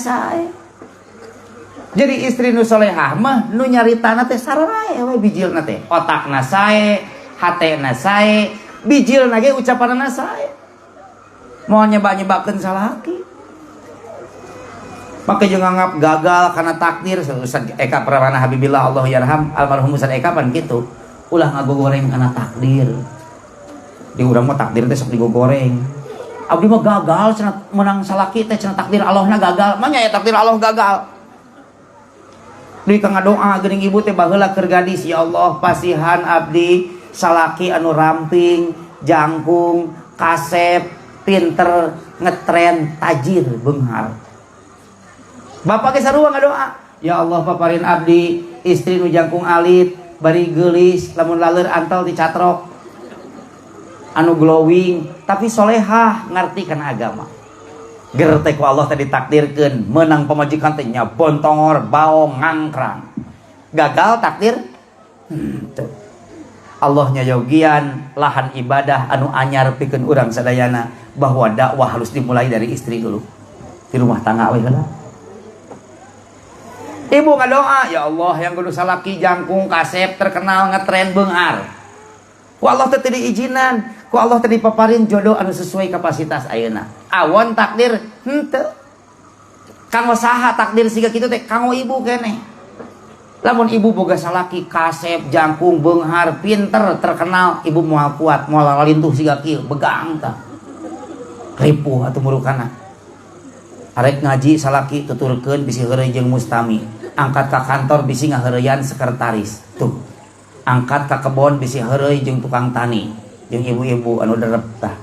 Jadi istri nu solehah mah nu nyaritana teh sararae we bijilna teh. Otakna sae, hatena sae, bijilna ge ucapanna sae. Mau nyeba-nyebakeun salaki. Maka jangan nganggap gagal karena takdir. Ustaz Eka Pramana Habibillah Allah yarham almarhum Ustaz Eka pan gitu. Ulah ngagogoreng karena takdir. Di urang mah takdir teh sok digogoreng. Abdi mah gagal cenah menang salaki teh cenah takdir Allahna gagal. Manya ya takdir Allah gagal. Deui ka ngadoa geuning ibu teh baheula keur gadis, ya Allah pasihan abdi salaki anu ramping, jangkung, kasep, pinter, ngetren, tajir, beunghar. Bapak ge sarua ngadoa, ya Allah paparin abdi istri nu jangkung alit, bari geulis, lamun laleur antol dicatrok, anu glowing, tapi solehah, ngarti kana agama. Ger teh ku Allah teh ditakdirkeun meunang pamajikan teh nya bontongor, baong, ngangkrang. Gagal takdir Tuh. Allahnya yogian lahan ibadah anu anyar pikeun urang sadayana bahwa dakwah harus dimulai dari istri dulu di rumah tangga we heula. Ibu ngadoa, ya Allah yang kudu salaki jangkung kasep terkenal ngetren beunghar. Ku Allah teh teu diijinan, ku Allah teh dipaparin jodoh anu sesuai kapasitas ayeuna. Awon takdir henteu. Kanggo saha takdir siga kitu teh kanggo ibu keneh. Lamun ibu boga salaki kasep jangkung beunghar pinter terkenal, ibu moal kuat moal lalintuh siga kieu begang tah. Ripuh atuh murukana. Arek ngaji salaki tuturkeun bisi heureuy jeung mustami. Angkat ka kantor bisi ngaheureuyan sekretaris. Tuh. Angkat ka kebon bisi heureuy jeung tukang tani, jeung ibu-ibu anu derep tah.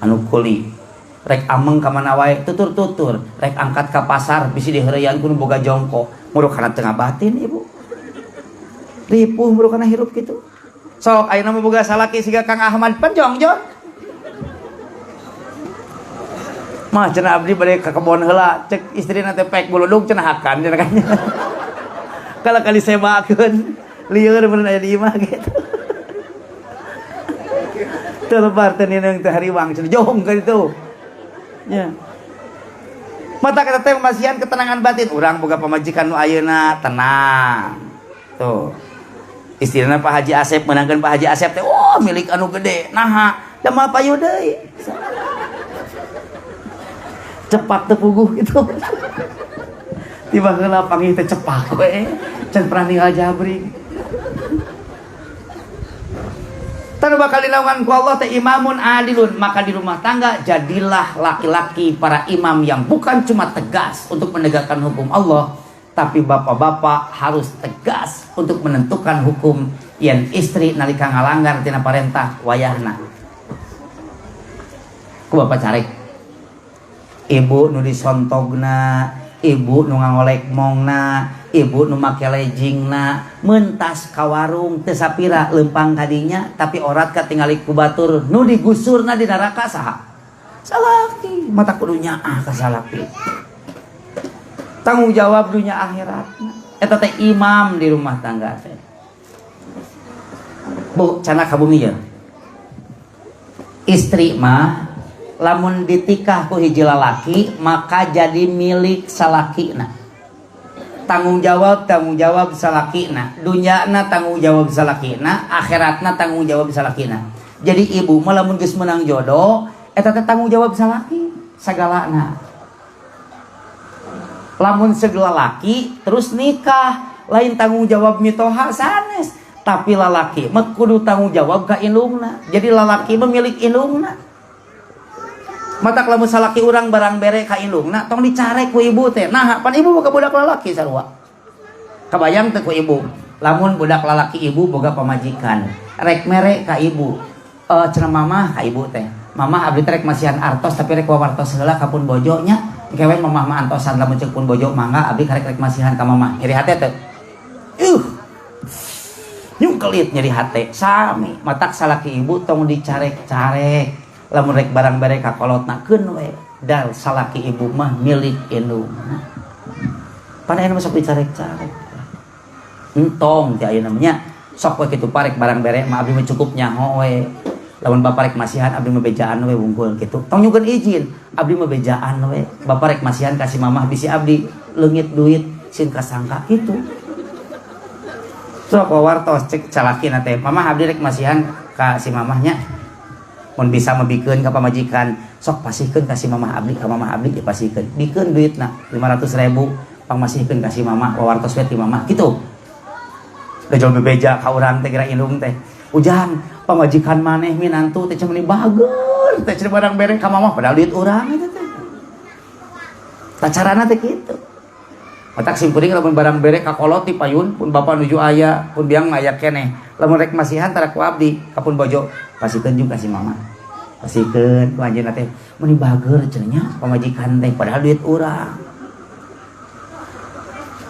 Anu kuli. Rek ameng ka mana wae tutur-tutur, rek angkat ka pasar bisi diheureuyan ku nu boga jongko. Murukana tengah batin ibu. Ripuh murukana hirup kitu. Sok ayeuna mah boga salaki siga Kang Ahmad penjongjon. Mah cenah abdi bade ka kebon heula, cek istrina teh pek buludug cenah hakan cenah kan. Kala kali sebakeun, lieur bener aya di imah gitu. Teu lebar teh nineng teh hariwang cenah jong ka ditu. Ya. Mata kata teh masihan ketenangan batin. Urang boga pamajikan nu ayeuna tenang. Tuh. Istilahna Pak Haji Asep menangkeun Pak Haji Asep teh, oh milik anu gede. Naha, da mah payu deui. Cepat teu puguh gitu. Tiba heula panggih teh cepak we. Can pernah ninggal jabri. Tanu bakal dilakukan ku Allah teh imamun adilun, maka di rumah tangga jadilah laki-laki para imam yang bukan cuma tegas untuk menegakkan hukum Allah, tapi bapak-bapak harus tegas untuk menentukan hukum yen istri nalika ngalanggar tina parentah wayahna. Ku bapak carek ibu nu disontogna, ibu nu ngangolek mongna, ibu nu make lejingna, mentas ka warung teu sapira leumpang kadinya, tapi orat katingali ku batur nu digusurna di neraka saha? Salaki. Mata kudu nyaah ka salaki. Tanggung jawab dunya akhiratna. Eta teh imam di rumah tangga teh. Bu, cenah kabumi ya. Istri mah lamun ditikah ku hiji lalaki maka jadi milik salakina. Tanggung jawab salakina, dunyana tanggung jawab salakina, akhiratna tanggung jawab salakina. Jadi ibu mah lamun geus meunang jodoh eta teh tanggung jawab salaki sagalana. Lamun segala laki terus nikah lain tanggung jawab mitoha sanes, tapi lalaki mah kudu tanggung jawab ka indungna. Jadi lalaki mah milik indungna. Matak lamun salaki urang barang bere ka indungna tong dicarek ku ibu teh. Nah, pan ibu boga budak lalaki sarua. Kabayang teh ku ibu. Lamun budak lalaki ibu boga pamajikan, rek mere ka ibu. Cenah mamah ka ibu teh. Mamah abdi rek masihan artos tapi rek wawartos heula ka pun bojonya. Kewe mamah mah antosan lamun ceuk pun bojo mangga abdi karek masihan ka mamah. Nyeri hate teh. Nyungkelit nyeri hate sami. Matak salaki ibu tong dicarek-carek. Lamun rek barang bare ka kolotna keun we dal salaki ibu mah milik indungna. Pan aya sok dicarek-carek. Entong teh ayeuna nya sok we kitu parek barang bare mah abdi mah cukup nyaho we. Lamun bapak rek masihan abdi mah bejaan we wungkul kitu. Tong nyukeun izin, abdi mah bejaan we. Bapak rek masihan kasih mamah bisi abdi leungit duit sin kasangka kitu. Sok wawartos cek calakina teh. Mamah abdi rek masihan ka si mamahnya. Mun bisa mabikeun ka pamajikan, sok pasihkeun ka si mamah abdi, ka mamah abdi dipasihkeun. Bikeun duitna 500.000 pangmasihkeun ka si mamah, wawartos we ti mamah kitu. Da jol bebeja ka urang teh geura indung teh. Ujang, pamajikan maneh minantu teh cenah bager, teh cenah barang bere ka mamah padahal duit urang eta teh. Tacarana teh kitu. Matak simpuring lamun barang bere ka kolot ti payun, pun bapa nuju aya, pun biang aya keneh. Lamun rek masihan tara ku abdi, ka pun bojo pasikeun jeung ka si mama. Pasikeun ku anjeunna teh mun bager cenah nya pamajikan teh padahal duit urang.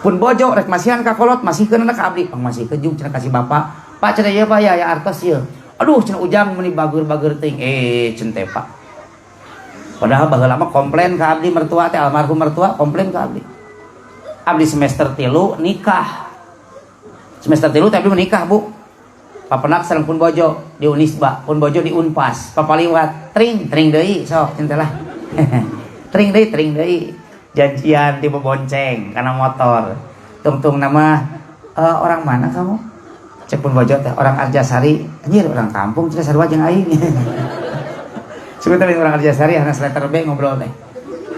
Pun bojo rek masihan ka kolot masihkeun ka abdi, pangmasihkeun jeung cenah ka si bapa. Pak cenah ieu Pak ya artos ieu. Aduh cenah ujang mun bager-bager teuing cenah teh Pak. Padahal baheula mah komplain ka abdi mertua teh almarhum mertua komplain ka abdi. Abdi semester 3 nikah. Semester 3 tapi menikah, Bu. Papenak sareng pun bojo di Unisba, pun bojo di Unpas. Papaliwat tring deui sok cintalah. tring deui. Janjian di bonceng karena motor. Tung nama orang mana kamu? Cek pun bojo teh orang Arjasari. Anjir orang kampung cenah sarua jeung aing. Sebentar orang Arjasari anak letter B ngobrol teh.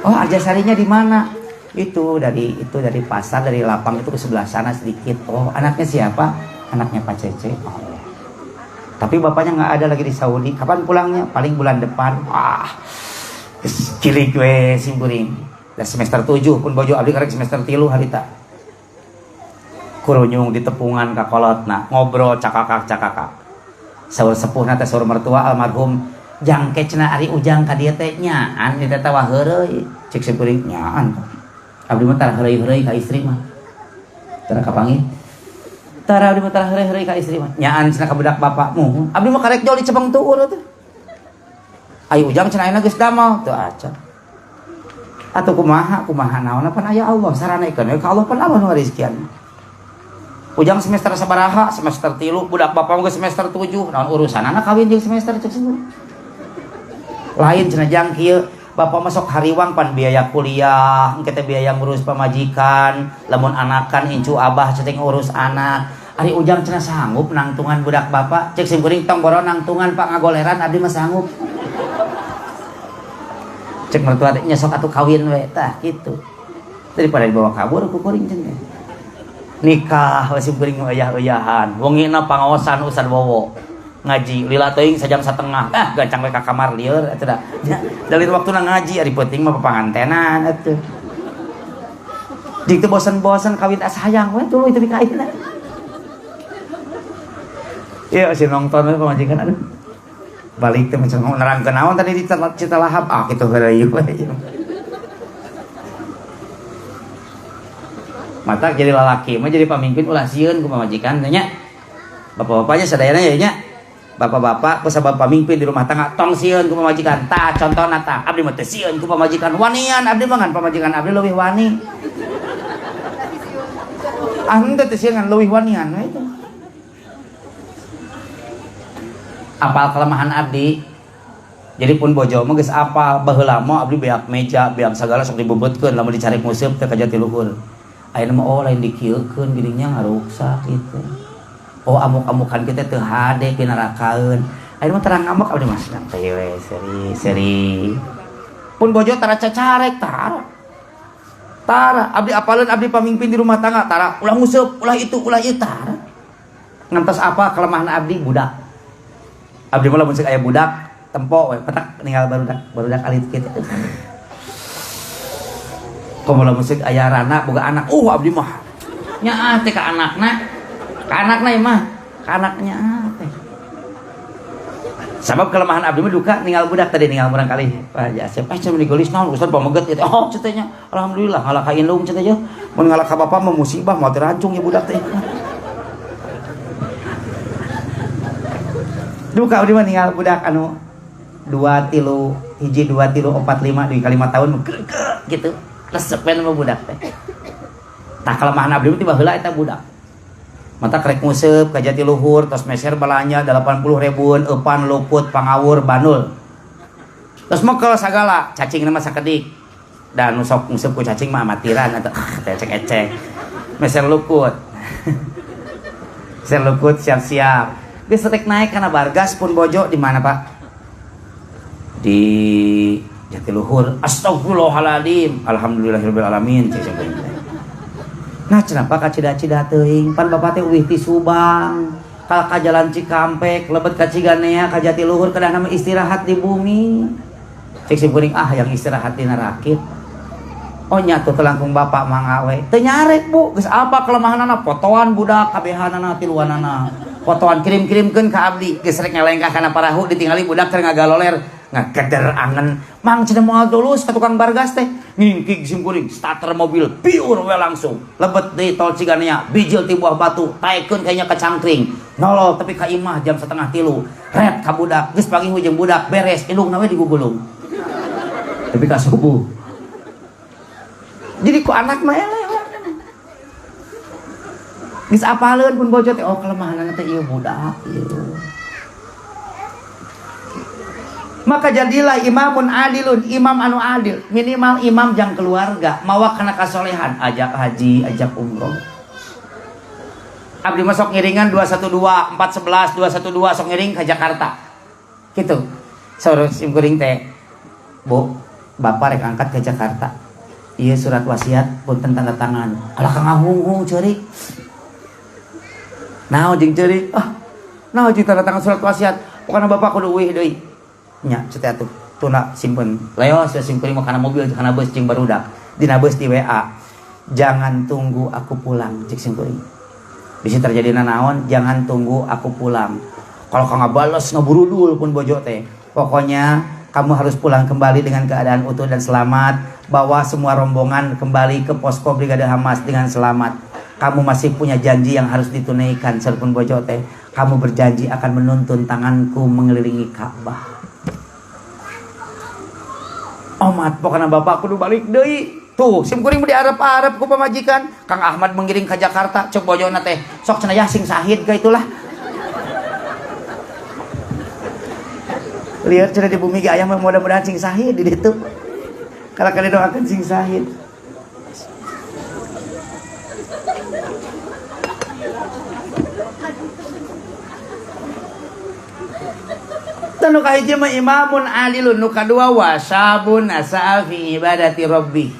Oh, Arjasarinya di mana? Itu dari pasar, dari lapang itu ke sebelah sana sedikit. Oh, anaknya siapa? Anaknya Pak Cece. Oh, ya. Tapi bapaknya nggak ada lagi di Saudi. Kapan pulangnya? Paling bulan depan. Cilik we simpuring. Dan semester 7 pun bojo abdi karek semester 3 harita. Kurunyung di tepungan ka kolotna, ngobrol cakakak. Saur sepuhna teh saur mertua almarhum jangke cenah ari ujang ka dieu teh nyaan di teh tawah heureuy. Cek simpuring nyaan. Abdi mah tara heureuy ka istri mah. Tara kapangi. Tara abdi mah tara heureuy ka istri mah. Nyaan cenah ka budak bapakmu. Abdi mah karek jol di Cepeng Tuur teh. Ai ujang cenah ayeuna geus damel teu acan. Atuh kumaha naon pan aya Allah saranekeun ka Allah pan Allah nu ngarizkian. Ujang semester sabaraha? Semester 3, budak bapak mah semester 7. Naon urusanana kawin jeung semester cek simpuring. Lain cenah jang kieu. Bapak masuk hariwang pan biaya kuliah, engke teh biaya ngurus pamajikan, lamun anakan incu abah cenah ngurus anak. Ari ujang cenah sanggup nangtungan budak bapak, cek simkuring tong boro nangtungan Pak ngagoleran abdi mah sanggup. Cek mertua teh nya sok atuh kawin we tah kitu. Daripada dibawa kabur ku kuring cenah. Nikah we simkuring eueuh-eueuhan, wongina pangaosan Ustad Wowo. Ngaji lila teuing sajam satengah gancang we ka kamar lieur atuh da dalil waktuna ngaji ari penting mah papangantenan atuh jeung teu bosen-bosen kawin sayang we tuluy teu dikaitna ieu si nongton we pamajikan aduh balik teh macam nerangkeun naon tadi di Cita Lahap kitu heureuy we mata jadi lalaki mah jadi pamimpin ulah sieun ku pamajikan teh nya bapak-bapaknya sadayana ya nya bapak-bapak kusabab pamimpin di rumah tangga tong sieun ku pamajikan tah contohna tah abdi mah teu sieun ku pamajikan wanian abdi mah ngan pamajikan abdi leuwih wani henteu teu sieun ngan leuwih wanian we itu apal kelemahan abdi jadi pun bojo mah geus apal baheula mah abdi beak meja beak sagala sok dibebutkeun lamun dicari museup teh ka jati luhur ayeuna mah lain dikieukeun geuning nya ngaruksak kitu. Oh amuk-amukan kita teu hade pinarakaeun. Ayeuna mah terang ngamuk abdi mah santai we seri. Pun bojo tara cacarek tara. Abdi apaleun abdi pamimpin di rumah tangga tara ulah nguseup, ulah itu, ulah ieu tara. Ngantos apa kelemahan abdi budak. Abdi mah lamun ceuk aya budak tempo we petak ninggal barudak alit kitu. Komo lamun ceuk aya rana boga anak, abdi mah nyaah teh ka anakna. Ka anakna mah, ka anaknya teh. Sabab kelemahan abdi mah duka ninggal budak tadi ninggal urang kali Pak Jasep. Cenah digelis naon Ustaz pameget eta. Oh cenah alhamdulillah ngalah ka indung cenah je. Mun ngalah ka bapa mah musibah moal teu rancung ya budak teh. Duka abdi mah ninggal budak anu 2 tilu 1 2 tilu 4 5 di kali 5 tahun gitu. Resepen mah budak teh. Tah kelemahan abdi mah tiba heula eta budak. Mata krek museup ka Jatiluhur tos meser balanya 80.000 eupan luput pangawur banul tos mekel sagala cacing nama sakedik dan sok museup ku cacing mah amatiran atau ecek-ecek meser luput siap-siap geus rek naik kana Bargas pun bojo di mana Pak di Jatiluhur astagfirullahaladzim alhamdulillahirabbil alamin cacing. Nah kenapa ka cida-cida teuing pan bapak teh uwih ti Subang ka jalan Cikampek lebet ka Ciganea ka Jatiluhur kedah nama istirahat di bumi cek simkuring yang istirahat di narakit oh nya tuh langkung bapak mangawe teu nyarek Bu geus apa kelemahanana fotoan budak kabehanana tiluanana fotoan kirim-kirimkeun ka abdi geus rek ngalengkah kana parahu ditingali budak keur ngagaloler ngageder angen mang cenah moal tulus ka tukang Bargas teh ngingkig simkuring starter mobil piur we langsung lebet deui tol Ciganea bijil ti buah batu taekeun kayaknya ke cangkring nolol tapi ka imah jam 2:30 ret ka budak geus pagi jeung budak beres indungna we digugulung tapi ka subuh jadi ku anak mah eleh Geus apaleun pun bojo teh, oh kelemahanna teh ieu budak ieu. Maka jadilah imamun adilun, imam anu adil. Minimal imam jang keluarga, mawa kana kasolehan, ajak haji, ajak umroh. Abdi masuk ngiringan 212, 411, 212 sok ngiring ke Jakarta. Gitu. Saur sim kuring teh, Bu, Bapak rek angkat ke Jakarta. Ieu surat wasiat punten tanda tangan. Alah Kang Ahung ceurik. Naon jeung ceurik? Naon jeung tanda tangan surat wasiat? Pokona Bapak kudu euih deui. Nya cetea tuh tuna simpen leos ya simpen mau kana mobil kana bus jeung barudak dina bus di WA jangan tunggu aku pulang cek simpen bisa terjadi naon jangan tunggu aku pulang kalau kang bales ngaburudul pun bojo teh pokoknya kamu harus pulang kembali dengan keadaan utuh dan selamat bawa semua rombongan kembali ke posko Brigade Hamas dengan selamat kamu masih punya janji yang harus ditunaikan serpun bojo teh kamu berjanji akan menuntun tanganku mengelilingi Ka'bah. Omat pokoknya bapak kudu balik deui. Tuh, sim kuring diarep-arep ku pamajikan. Kang Ahmad mengiring ke Jakarta, cek bojona teh. Sok cenah sing sahid ka itulah. Lihat cenah di bumi ge aya mah mudah-mudahan sing sahid di ditu. Kala-kala doakeun sing sahid. Nu kahiji mah imamun adilun, nu kadua wasabun asa'a fi ibadati rabbih.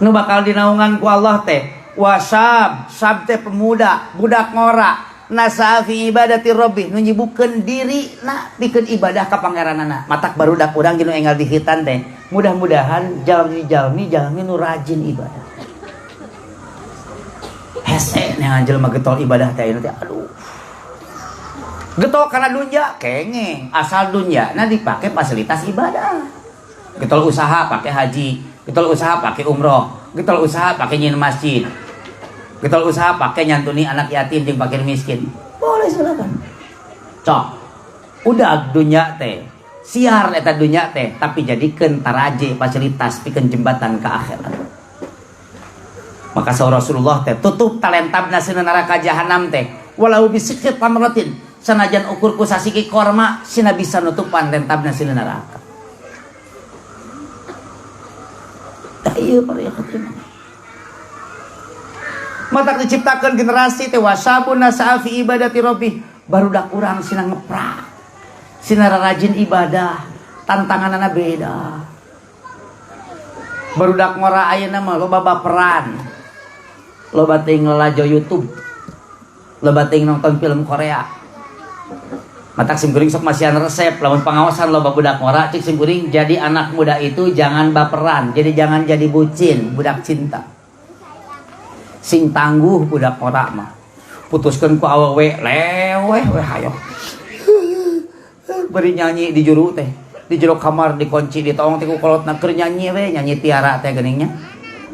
Nu bakal dinaungan ku Allah teh wasab, sab teh pemuda, budak ngora, nasa'a fi ibadati rabbih, nu nyibukkeun diri na pikeun ibadah ka pangeranana. Matak barudak urang jeung enggal dihitan teh. Mudah-mudahan jalmi nu rajin ibadah. Hese nya jelema getol ibadah teh teh aduh. Getol karena dunya kengeng asal dunya nah dipakai fasilitas ibadah getol usaha pakai haji getol usaha pakai umroh getol usaha pakai nyin masjid getol usaha pakai nyantuni anak yatim jeung fakir miskin boleh silakan cok udah dunya teh siar eta dunya teh tapi jadikeun taraje fasilitas pikeun jembatan ke akhirat maka saur Rasulullah teh tutup talentabna sina neraka jahanam teh walau bisikit tamratin sanajan ukur ku sasiki korma sina bisa nutupan rentabna sina neraka. Tah ieu para yakin. Matak diciptakeun generasi teh wasabun nasa'a fi ibadati rabbih barudak urang sina ngeprak. Sina rajin ibadah, tantanganana beda. Barudak ngora ayeuna mah loba baperan. Loba teuing lalajo YouTube. Loba teuing nonton film Korea. Matak simkuring sok masihan resep lamun pengawasan loba budak ngora cik simkuring jadi anak muda itu jangan baperan jadi jangan jadi bucin budak cinta sing tangguh budak ngora mah putuskeun ku awewe leweh we hayo bari nyanyi di juru teh di jero kamar dikunci di tong teh ku kolotna keur nyanyi we nyanyi Tiara teh geuningsnya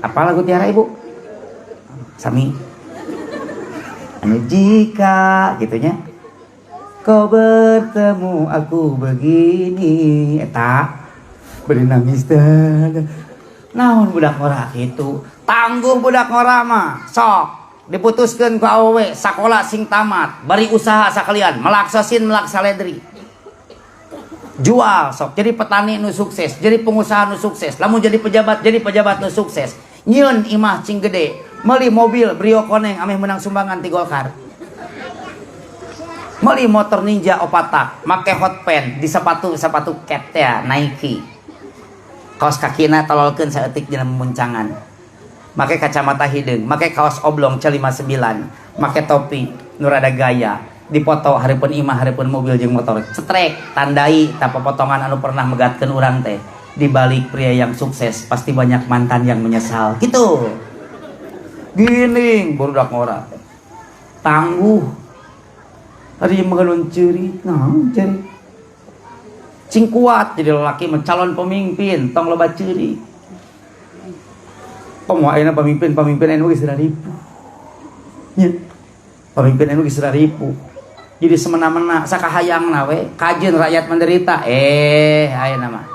apa lagu Tiara ibu sami anu jika gitunya kau bertemu aku begini eta beri nangis dan naon budak ngora itu tangguh budak ngora mah sok diputuskeun ku awewe sakola sing tamat bari usaha sakalian melaksasin melaksaledri jual sok jadi petani nu sukses jadi pengusaha nu sukses lamun jadi pejabat nu sukses nyieun imah cing gede meuli mobil Brio Koneng ameh menang sumbangan ti Golkar meuli motor Ninja opatak make hot pen di sepatu cat ya Nike kaos kakina tololkeun saeutik dina memuncangan make kacamata hideung make kaos oblong C59 make topi nu rada gaya dipoto hareupeun imah hareupeun mobil jeung motor cetrek tandai tapa potongan anu pernah megatkeun urang teh di balik pria yang sukses pasti banyak mantan yang menyesal gitu gining barudak ngora tangguh hari mengalun ceri, cing kuat jadi lelaki mencalon pemimpin, tong loba ceri. Komo ayeuna pemimpin anu geus ribu. Nya. Pemimpin anu geus ribu. Jadi semena-mena sakahayangna we, kajeun rakyat menderita. Ayeuna mah.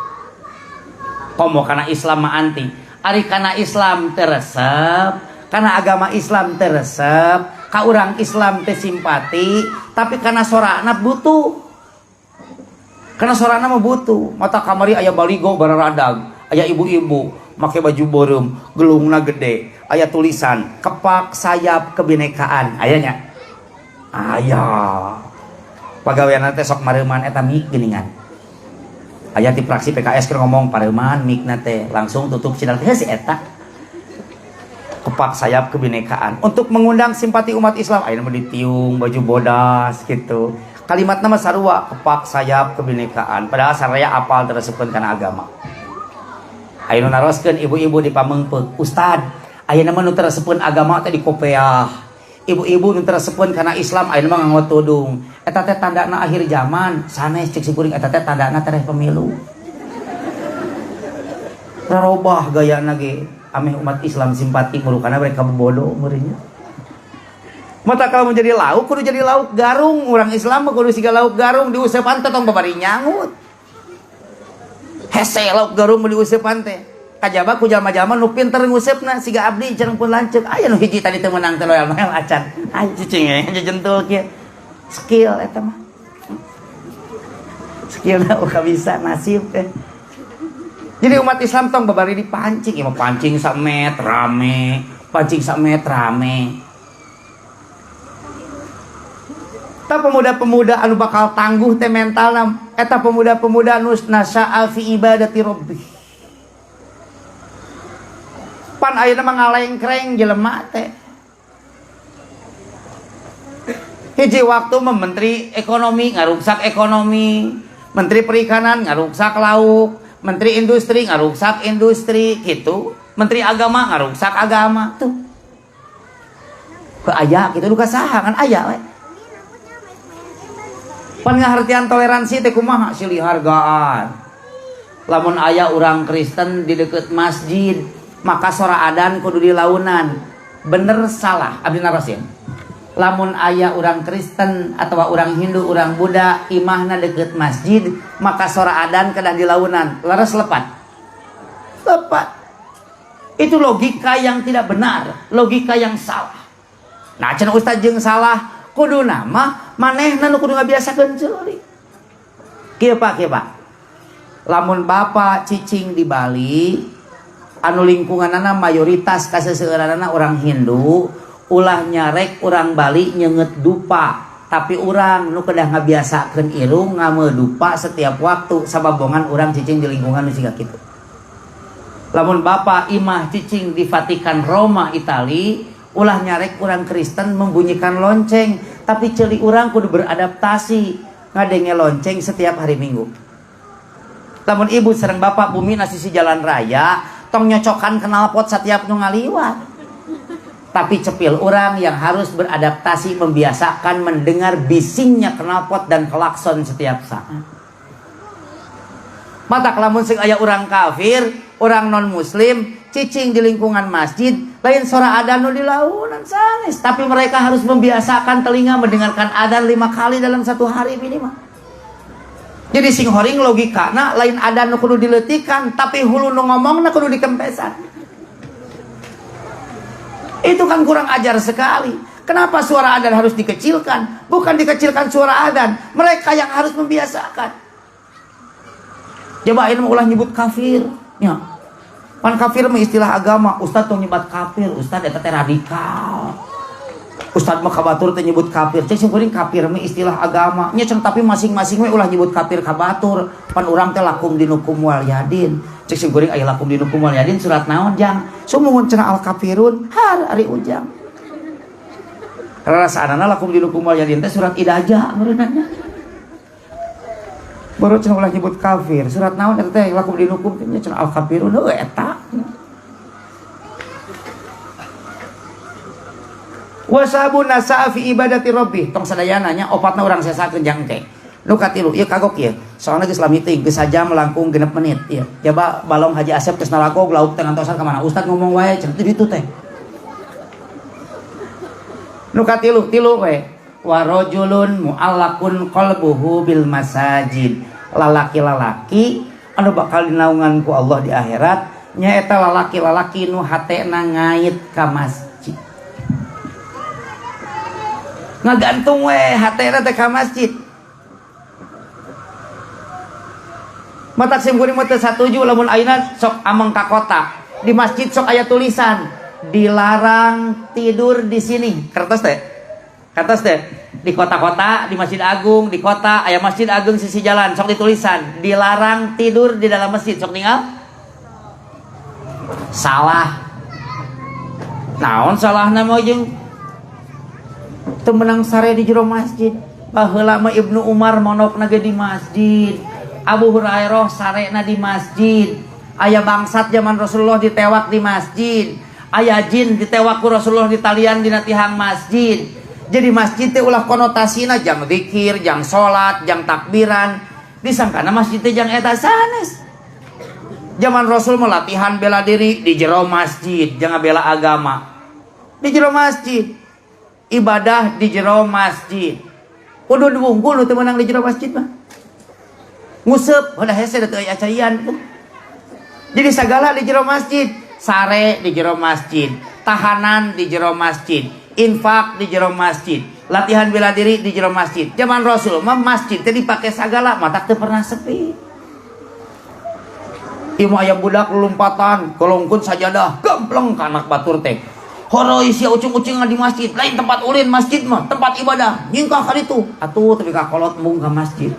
Komo kana Islam mah anti. Ari kana Islam teu resep, karena agama Islam teresep, ka urang Islam teh simpati, tapi karena sorana butuh. Karena sorana mah butuh. Mata kamari aya baligo bararadag, aya ibu-ibu make baju beureum, gelungna gede, aya tulisan kepak sayap kebinekaan, ayanya. Aya. Pagawean teh sok mareuman eta mik geuningan. Aya di fraksi PKS keur ngomong pareuman mikna teh langsung tutup channel teh si eta. Kepak sayap kebinekaan untuk mengundang simpati umat Islam. Ayeuna mah ditiung baju bodas gitu. Kalimat nama sarua kepak sayap kebinekaan. Padahal saraya apal teresepkeun kana agama. Ayeuna naroskeun ibu-ibu di pamengpeuk. Ustad, ayeuna mah nu teresepkeun agama teh di kopiah. Ibu-ibu nu teresepkeun kana Islam ayeuna mah nganggo tudung. Eta teh tandana akhir zaman. Sanes cek si kuring eta teh tandana tereh pemilu. Rarobah gayana ge. Ameh umat Islam simpati mulukana mereka bodoh meureunnya. Mata kalau menjadi lauk kudu jadi lauk garung. Urang Islam mah kudu siga lauk garung diusepan teh tong babari nyangut. Hese lauk garung mau diusepan teh. Kajaba ku jalma-jalma nu pinter ngusepna siga abdi cenah pun lanceuk. Aya nu hiji tadi teu meunang teh loyal acan. Ai cicing ge jentul kieu. Skill eta mah. Skillna uka bisa nasib teh. Jadi umat Islam tong babari dipancing, ya pancing samet rame, pancing samet rame. Ta pemuda-pemuda anu bakal tangguh teh mentalna, eta pemuda-pemuda anu nasa'a fi ibadati rabbih. Pan ayeuna mah ngalengkreng jelema teh. Hiji waktu menteri ekonomi ngaruksak ekonomi, menteri perikanan ngaruksak lauk. Menteri industri ngaruksak industri gitu. Menteri agama ngaruksak agama tuh. Ke aya gitu lu kasaha kan aya we. Pan ngahartian toleransi teh kumaha silih hargaan. Lamun aya urang Kristen di deket masjid, maka sora adan kudu dilaunan. Bener salah abdi narosin. Lamun aya urang Kristen atau urang Hindu, urang Buddha imahna deket masjid, maka sora adan kedah dilaunan. Leres lepat. Lepat. Itu logika yang tidak benar, logika yang salah. Nah, cenah ustaz jeung salah, kudu nama manehna nu kudu ngabiasakeun ceulik. Kieu Pak. Lamun Bapak cicing di Bali, anu lingkunganana mayoritas kaseseueuranana urang Hindu, ulah nyarek urang Bali nyenget dupa, tapi urang nu kedah ngabiasakeun irung ngameu dupa setiap waktu sababongan urang cicing di lingkungan nu siga kitu. Lamun Bapak imah cicing di Vatikan Roma Itali, ulah nyarek urang Kristen membunyikan lonceng, tapi ceuli urang kudu beradaptasi ngadenge lonceng setiap hari Minggu. Lamun ibu sareng bapak bumi na sisi jalan raya, tong nyocokan knalpot setiap nu ngaliwat. Tapi cepil orang yang harus beradaptasi membiasakan mendengar bisingnya knalpot dan klakson setiap saat. Mata kelamun sing aya orang kafir, orang non muslim, cicing di lingkungan masjid, lain sora adan nu dilaunan sanes. Tapi mereka harus membiasakan telinga mendengarkan adan 5 kali dalam 1 hari minimal. Jadi sing horing logikana lain adan nu kudu diletikan, tapi hulu nu ngomongna kudu dikempesan. Itu kan kurang ajar sekali. Kenapa suara adzan harus dikecilkan? Bukan dikecilkan suara adzan, mereka yang harus membiasakan. Coba ini ulah nyebut kafir. Ya. Pan kafir mah istilah agama. Ustaz tong nyebat kafir, ustaz eta teh radikal. Ustaz mah kabatur teh nyebut kafir. Cek sing kuring kafir mah istilah agama. Nya ceng tapi masing-masing we ulah nyebut kafir kabatur. Pan urang teh lakum dinukum wal yadin. Cek sing kuring aya lakum dinukum wal yadin surat naon jang? Sumuhun cenah al kafirun har ari ujang. Rasaanana lakum dinukum wal yadin teh surat idaja meureunana. Baru cenah ulah nyebut kafir. Surat naon eta teh lakum dinukum teh cenah al kafirun heuh eta. Wasabun nasa'a fi ibadati rabbih. Tong sadayana nya opatna urang sesakeun jangke. Nu katilu ieu kagok ieu. Soalna geus lamiting geus sajam langkung 6 menit ieu. Coba balong Haji Asep geus nalakog lauk teh ngantosan ka mana? Ustaz ngomong wae cenah ditu teh. Nu katilu tilu we. Wa rajulun mu'allaqun qalbuhu bil masajid. Lalaki-lalaki anu bakal dinaungan ku Allah di akhirat nyaeta lalaki-lalaki nu hatena ngait ka masjid. ngagantung we hatena teh ka masjid. Matak sim kuring mah teu satuju lamun ayeuna sok ameng ka kota. Di masjid sok aya tulisan dilarang tidur di sini. Kertas teh. Kertas teh. Di kota-kota, di Masjid Agung, di kota aya Masjid Agung sisi jalan sok ditulisan dilarang tidur di dalam masjid. Sok ningal. Salah. Naon salahna mah jeung teu meunang sare di jero masjid. Baheula mah Ibnu Umar monokna ge di masjid. Abu Hurairah sarena di masjid. Aya bangsat zaman Rasulullah ditewak di masjid. Aya jin ditewak ku Rasulullah di talian dina tihang masjid. Jadi masjid teh ulah konotasina jang zikir, jang salat, jang takbiran. Disangkana masjid teh jang eta sanes. Zaman Rasul mah latihan bela diri di jero masjid, jangan bela agama. Di jero masjid. Ibadah di jero masjid. Kudu diwungkul teu meunang di jero masjid mah. Nguseup udah hese teu aya caian. Jadi segala di jero masjid, sare di jero masjid, tahanan di jero masjid, infak di jero masjid, latihan bela diri di jero masjid. Zaman Rasul mah masjid teh dipake sagala, mata teu pernah sepi. Ieu mah aya budak lompatan, kelongkeun sajadah, gempleng ka anak batur teh. Horoi sia ucing-ucing di masjid, lain tempat ulin masjid mah, tempat ibadah. Nyingkah ka ditu. Atuh tapi ka kolot mung ka masjid.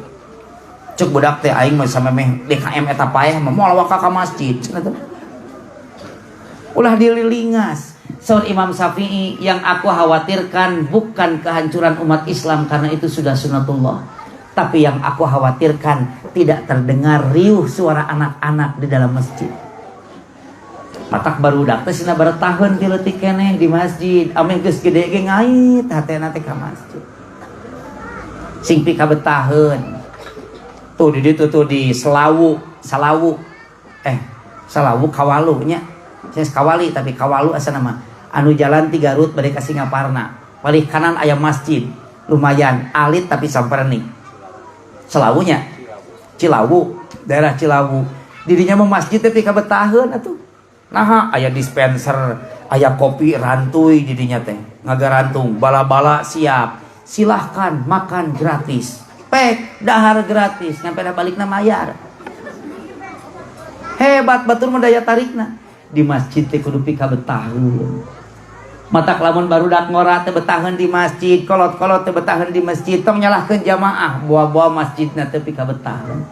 Cek budak teh aing mah samemeh DKM eta paeh mah moal waka ka masjid. Ulah dililingas. Saur Imam Syafi'i, yang aku khawatirkan bukan kehancuran umat Islam karena itu sudah sunatullah, tapi yang aku khawatirkan tidak terdengar riuh suara anak-anak di dalam masjid. Matak barudak teh sina baretaheun ti leutik keneh di masjid, ameh geus gede ge ngait hatena teh ka masjid. Sing pi kabetaheun. Tuh di ditu tuh di Salawu Kawalu nya. Saya Kawali tapi Kawalu asa nama. Anu jalan 3 rut bade ka Singaparna. Paling kanan aya masjid. Lumayan alit tapi samperni. Selawunya Cilawu, daerah Cilawu. Dirinya mah masjid tapi kabetaheun atuh. Nah, aya dispenser, aya kopi rantuy didinya teh. Ngagarantung, bala-bala siap. Silahkan makan gratis. Pek, dahar gratis, nyampe dah balik na mayar. Hebat batur mah daya tarikna. Di masjid teh kudu pika betaheun. Matak lamun barudak ngora teh betaheun di masjid, kolot-kolot teh betaheun di masjid, tong nyalahkeun jamaah, buah-buah masjidna teh pika betaheun.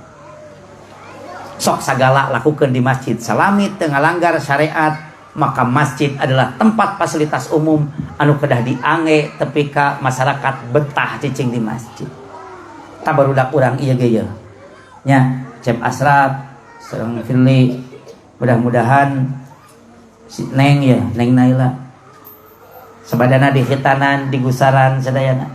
Sok sagala lakukeun di masjid, salami teu ngalanggar syariat, maka masjid adalah tempat fasilitas umum anu kedah diangge tepi ka masyarakat betah cicing di masjid. Barudak urang ieu ge yeuh nya Cep Asraf sareng Firly, mudah-mudahan si Neng ya Neng Naila sabadana di hitanan di gusaran sadayana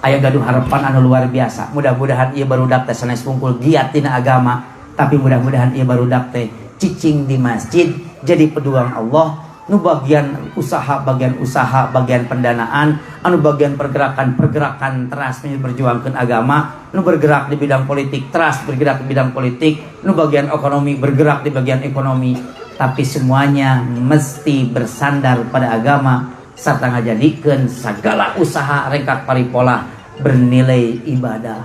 aya gaduh harapan anu luar biasa. Mudah-mudahan ieu barudak teh sanes wungkul giat tina agama, tapi mudah-mudahan ieu barudak teh cicing di masjid jadi peduang Allah. Nu bagian usaha, bagian pendanaan, anu bagian pergerakan teras berjuangkan agama, nu bergerak di bidang politik teras bergerak di bidang politik, nu bagian ekonomi bergerak di bagian ekonomi, tapi semuanya mesti bersandar pada agama serta ngajadikeun segala usaha rengkak paripola bernilai ibadah.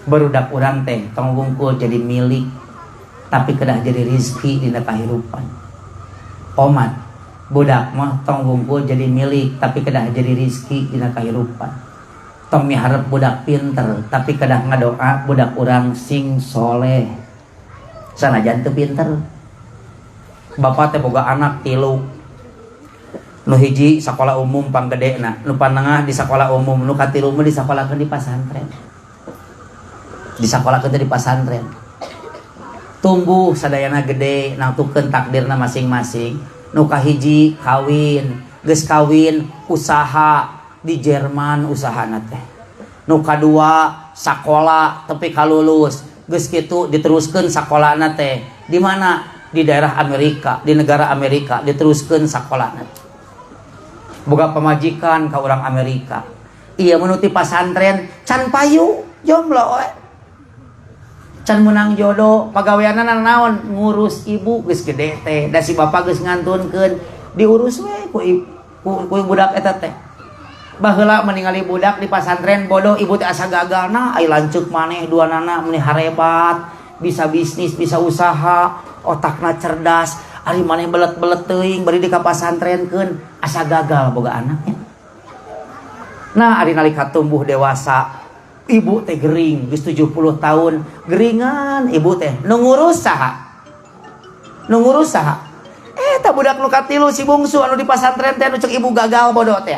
Barudak urang teh tong wungkul jadi milik, tapi kedah jadi rizki dina kahirupan. Omat budak mah tong wungkul jadi milik tapi kedah jadi rizki dina kahirupan. Tong miharep budak pinter tapi kedah ngadoa budak urang sing soleh sanajan teu pinter. Bapak teh boga anak 3, nu hiji sakola umum panggedena, nu panengah di sakola umum, nu katilu mah disakolahkeun di pasantren. Disakolahkeun di pasantren. Tumbuh sadayana gede nangtukeun takdirna masing-masing. Nu kahiji kawin, geus kawin usaha di Jerman usahana teh. Nu kadua sakola tapi kalulus, geus kitu diteruskeun sakolana teh. Di mana? Di daerah Amerika, di negara Amerika diteruskeun sakolana. Boga pamajikan ka urang Amerika. Iya menuti pasantren can payu jomblo we. Can menang jodoh, pagaweanna naon ngurus ibu geus gede teh, da si bapak geus ngantunkeun diurus we ku budak eta teh. baheula meningali budak di pasantren bodoh ibu teh asa gagalna ai lanceuk maneh dua nana meuni harebat bisa bisnis bisa usaha otakna cerdas ari maneh belet-belet teuing bari di ka pasantrenkeun asa gagal boga anaknya. Nah ari nalika tumbuh dewasa ibu teh gering geus 70 tahun geringan ibu teh nu ngurus saha tak budak nu katilu si bungsu anu di pasantren teh nu ceuk ibu gagal bodoh teh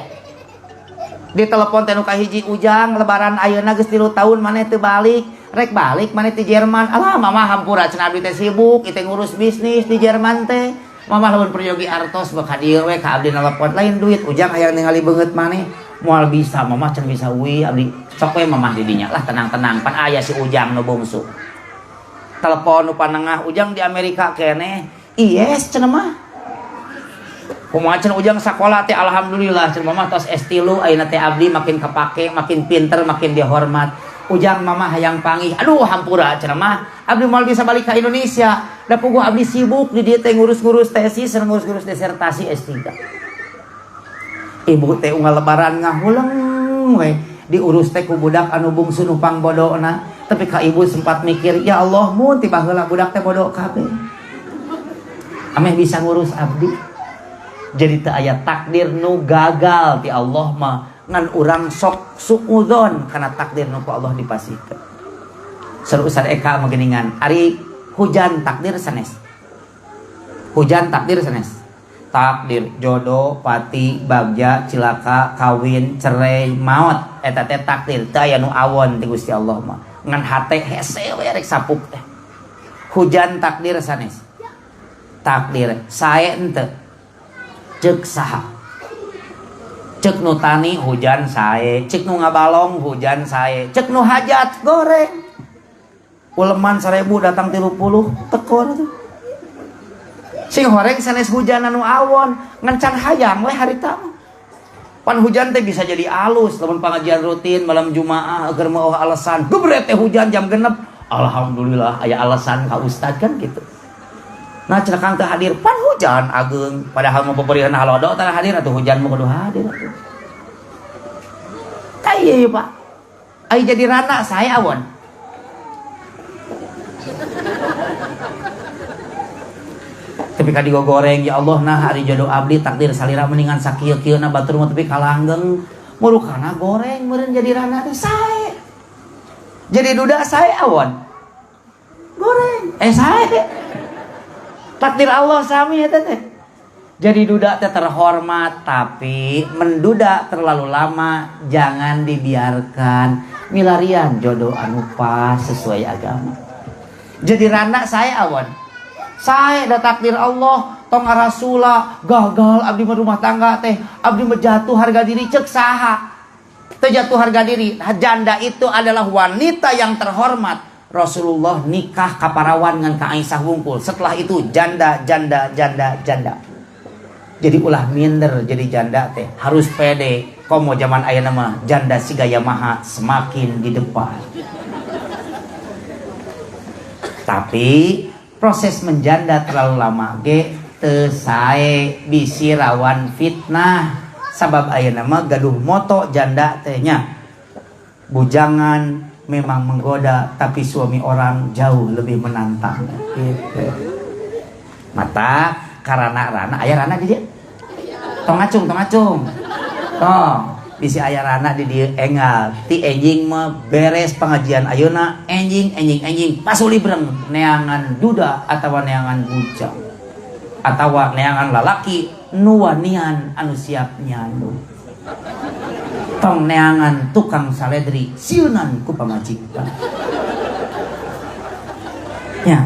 di telepon teh nu kahiji ujang lebaran ayeuna geus 3 tahun maneh teu balik rek balik maneh ti Jerman alah mama hampura cenah abdi teh sibuk ieu ngurus bisnis di Jerman teh mama lamun peryogi artos baka dieu we ka abdi telepon lain duit ujang aya ningali beungeut maneh moal bisa mama can bisa uwi abdi sok we mamah di dinya lah tenang-tenang pan aya si ujang nu bungsu telepon nu panengah ujang di Amerika keneh yes cenah mah kumaha cenah ujang sakola teh alhamdulillah cenah mah tos S3 ayeuna teh abdi makin kapake makin pinter makin dihormat ujang mama hayang panggih aduh hampura cenah mah abdi moal bisa balik ka Indonesia da puguh abdi sibuk di dieu teh ngurus-ngurus tesis sareng ngurus-ngurus disertasi S3 ibu teh unggal lebaran ngahuleng we diurus teh ku budak anu bungsu numpang bodona tapi ka ibu sempat mikir ya Allah mun tiba heula budak teh bodoh kabeh ameh bisa ngurus abdi jadi teu aya takdir nu gagal ti Allah mah ngan urang sok suudzon kana takdir nu ku Allah dipasihkeun seru Ustaz Eka mah geuningan ari hujan takdir sanes takdir jodoh pati bagja cilaka kawin cerai maut eta teh takdir teu aya nu awon ti Gusti Allah mah ngan hate hese we rek sapuk teh hujan takdir sanes takdir sae henteu ceuk saha ceuk nu tani hujan sae ceuk nu ngabalong hujan sae ceuk nu hajat goreng uleman 1000 datang 30 tekor tuh sing horeng sanes hujan anu awon ngan can hayang we harita pan hujan teh bisa jadi alus lamun pengajian rutin malam Jumaah agar mau alasan gebret teh hujan jam 6 alhamdulillah aya alasan ka ustad kan gitu nah cenah kang teu hadir pan hujan ageung padahal mau peperihan halodo tara hadir atuh hujan mah kudu hadir atuh ieu Pak ai jadi rana saya awon tapi kadi goreng ya Allah nah hari jodoh abdi takdir salira mendingan sakieu-kieuna batur mah tapi kalanggeng murukana goreng meureun jadi rana teh sae jadi duda sae awon goreng sae takdir Allah sami eta teh jadi duda teh terhormat tapi menduda terlalu lama jangan dibiarkan milarian jodoh anu pas sesuai agama jadi rana saya awon saya da takdir Allah tong rasula gagal abdi rumah tangga teh abdi jatuh harga diri ceuk saha teu jatuh harga diri janda itu adalah wanita yang terhormat Rasulullah nikah kaparawan ngan ka Aisyah wungkul setelah itu janda jadi ulah minder jadi janda teh harus pede komo zaman ayeuna mah janda siga Yamaha semakin di depan tapi proses menjanda terlalu lama ge teu sae bisi rawan fitnah sabab ayeuna mah gaduh moto janda teh nya bujangan memang menggoda tapi suami orang jauh lebih menantang gitu. Mata karana rana aya rana di dieu tong ngacung tong bisi aya rana di dieu enggal ti enjing mah beres pengajian ayeuna enjing pasuli breng neangan duda atawa neangan bujang atawa neangan lalaki nu wanian anu siap nyandu tong neangan tukang saledri sieunan ku pamajikan nya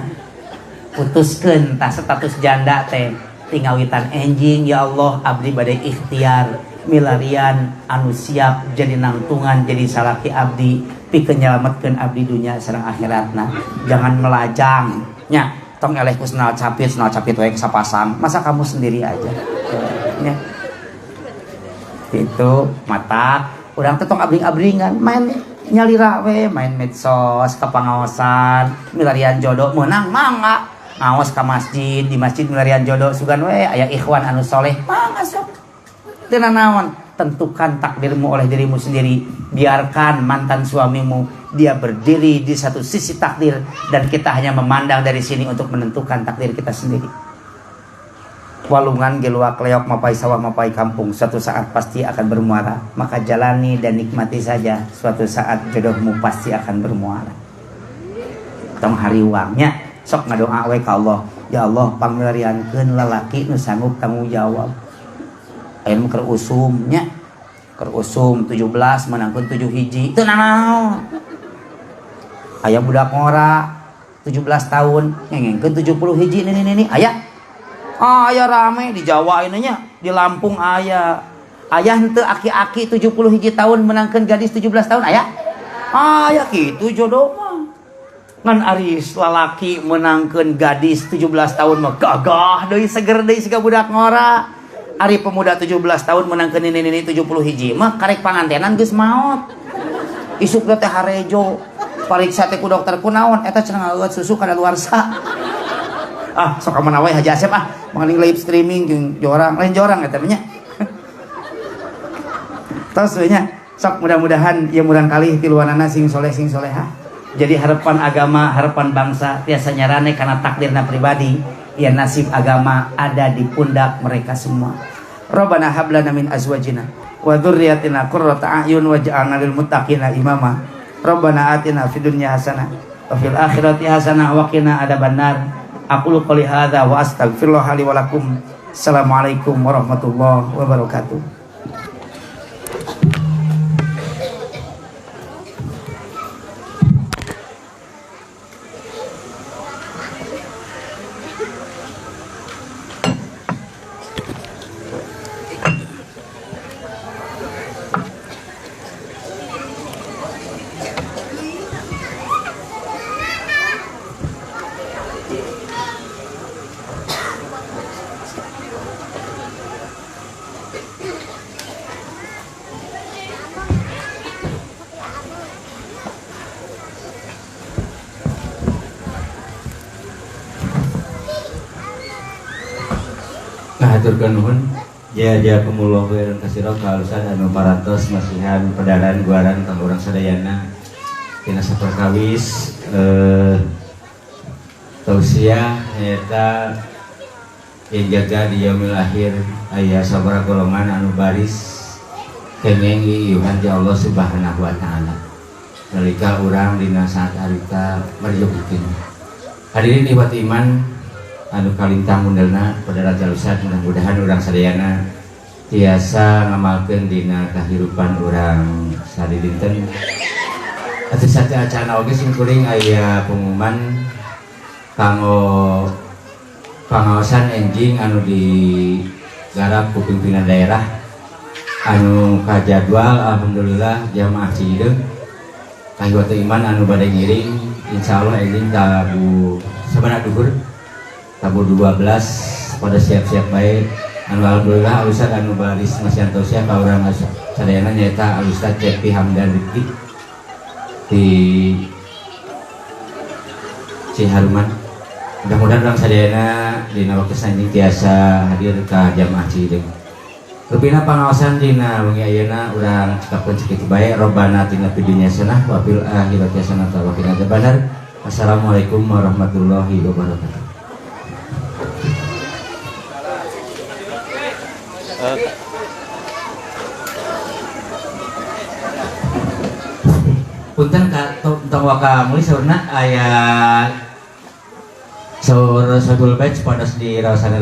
putuskeun tah status janda teh tingawitan enjing ya Allah abdi bade ikhtiar milarian anu siap jadi nangtungan jadi salaki abdi pikeun nyalametkeun abdi dunya sareng akhiratna jangan melajang nya tong eleh ku senal capit we sapasang masa kamu sendiri aja nya itu mata urang teh tong abring-abringan main nyalira we main medsos kepangaosan milarian jodoh meunang mangga ngaos ka masjid di masjid milarian jodoh sugan we aya ikhwan anu soleh mangga sok Teu naon, tentukan takdirmu oleh dirimu sendiri. Biarkan mantan suamimu dia berdiri di satu sisi takdir dan kita hanya memandang dari sini untuk menentukan takdir kita sendiri. Walungan geluak leok mapai sawah mapai kampung, suatu saat pasti akan bermuara. Maka jalani dan nikmati saja, suatu saat jodohmu pasti akan bermuara. Tong hari uangnya sok ngadoa we ka Allah, ya Allah pangmilariankeun lalaki nu sanggup tanggung jawab. Ayeuna keur usumnya, keur usum 17 menangkeun 7 hiji. Teu naon. Aya budak ngora 17 tahun ngengengkeun 70 hiji nini aya. Aya rame di Jawa ini nya, di Lampung aya. Aya henteu aki-aki 70 hiji tahun menangkeun gadis 17 tahun aya. Aya kitu jodoh mah. Ngan aris lalaki menangkeun gadis 17 tahun mah gagah deui seger deui siga budak ngora. Ari pemuda 17 tahun menangkeun ini 70 hiji mah karek pangantenan geus maot. Isuk teh harejo. Pariksa teh ku dokter kunaon eta cenah ngeueut susu kada luarsa. Ah sok aman we Haji Asep mengenai live streaming jeung jorang lain jorang eta nya. Tos we nya sok mudah-mudahan ya murang kali tiluanana sing soleh sing soleha. Jadi harapan agama, harapan bangsa tiasa nyarane karena takdirna pribadi. Ya nasib agama ada di pundak mereka semua. Rabbana hab lana min azwajina wa dzurriyyatina qurrata a'yun waj'alna lil muttaqina imama. Rabbana atina fid dunya hasanah wa fil akhirati hasanah wa qina adzabannar. Aqulu qouli hadza wa astaghfirullah li wa lakum. Assalamualaikum warahmatullahi wabarakatuh. Haturkeun nuhun jazakumullah khairan katsiran ka Ustaz anu parantos masihan pedaran guaran kang urang sadayana tina saperkawis tausiah nyaeta yang jaga di yaumil akhir aya sabaraha golongan anu baris kengeng ieuhan ti Allah Subhanahu wa taala nalika urang dina saat harita marjogikeun. Hadirin ikhwat iman anu kalintang mundelna pada Raja Ustaz, mudah-mudahan urang sadayana tiasa ngamalkeun dina kahirupan urang sadidinten. Atuh saja acana oge sing kuring aya pengumuman kanggo pangaosan enjing anu digarap ku pimpinan daerah anu kajadwal alhamdulillah jamaah Cihideung kanggo iman anu bade ngiring insyaallah enjing tabu sabana duhur tabu 12 pada siap-siap baik anu alhamdulillah Ustaz anu baris masih tausiah ka urang sadayana nyaeta Ustaz Cepi Hamdan Rifki di Ciharuman. Mudah-mudahan urang sadayana dina waktu sanjing tiasa hadir ka jamaah Cihideung. Rupina pangaosan dina wengi ayeuna urang cekakeun sakitu bae Robbana atina fid dunya hasanah wa fil akhirati hasanah wa qina adzabannar. Assalamualaikum warahmatullahi wabarakatuh. Punten ka tong waka muli saurna aya saur Sadul Badge pada di rawasan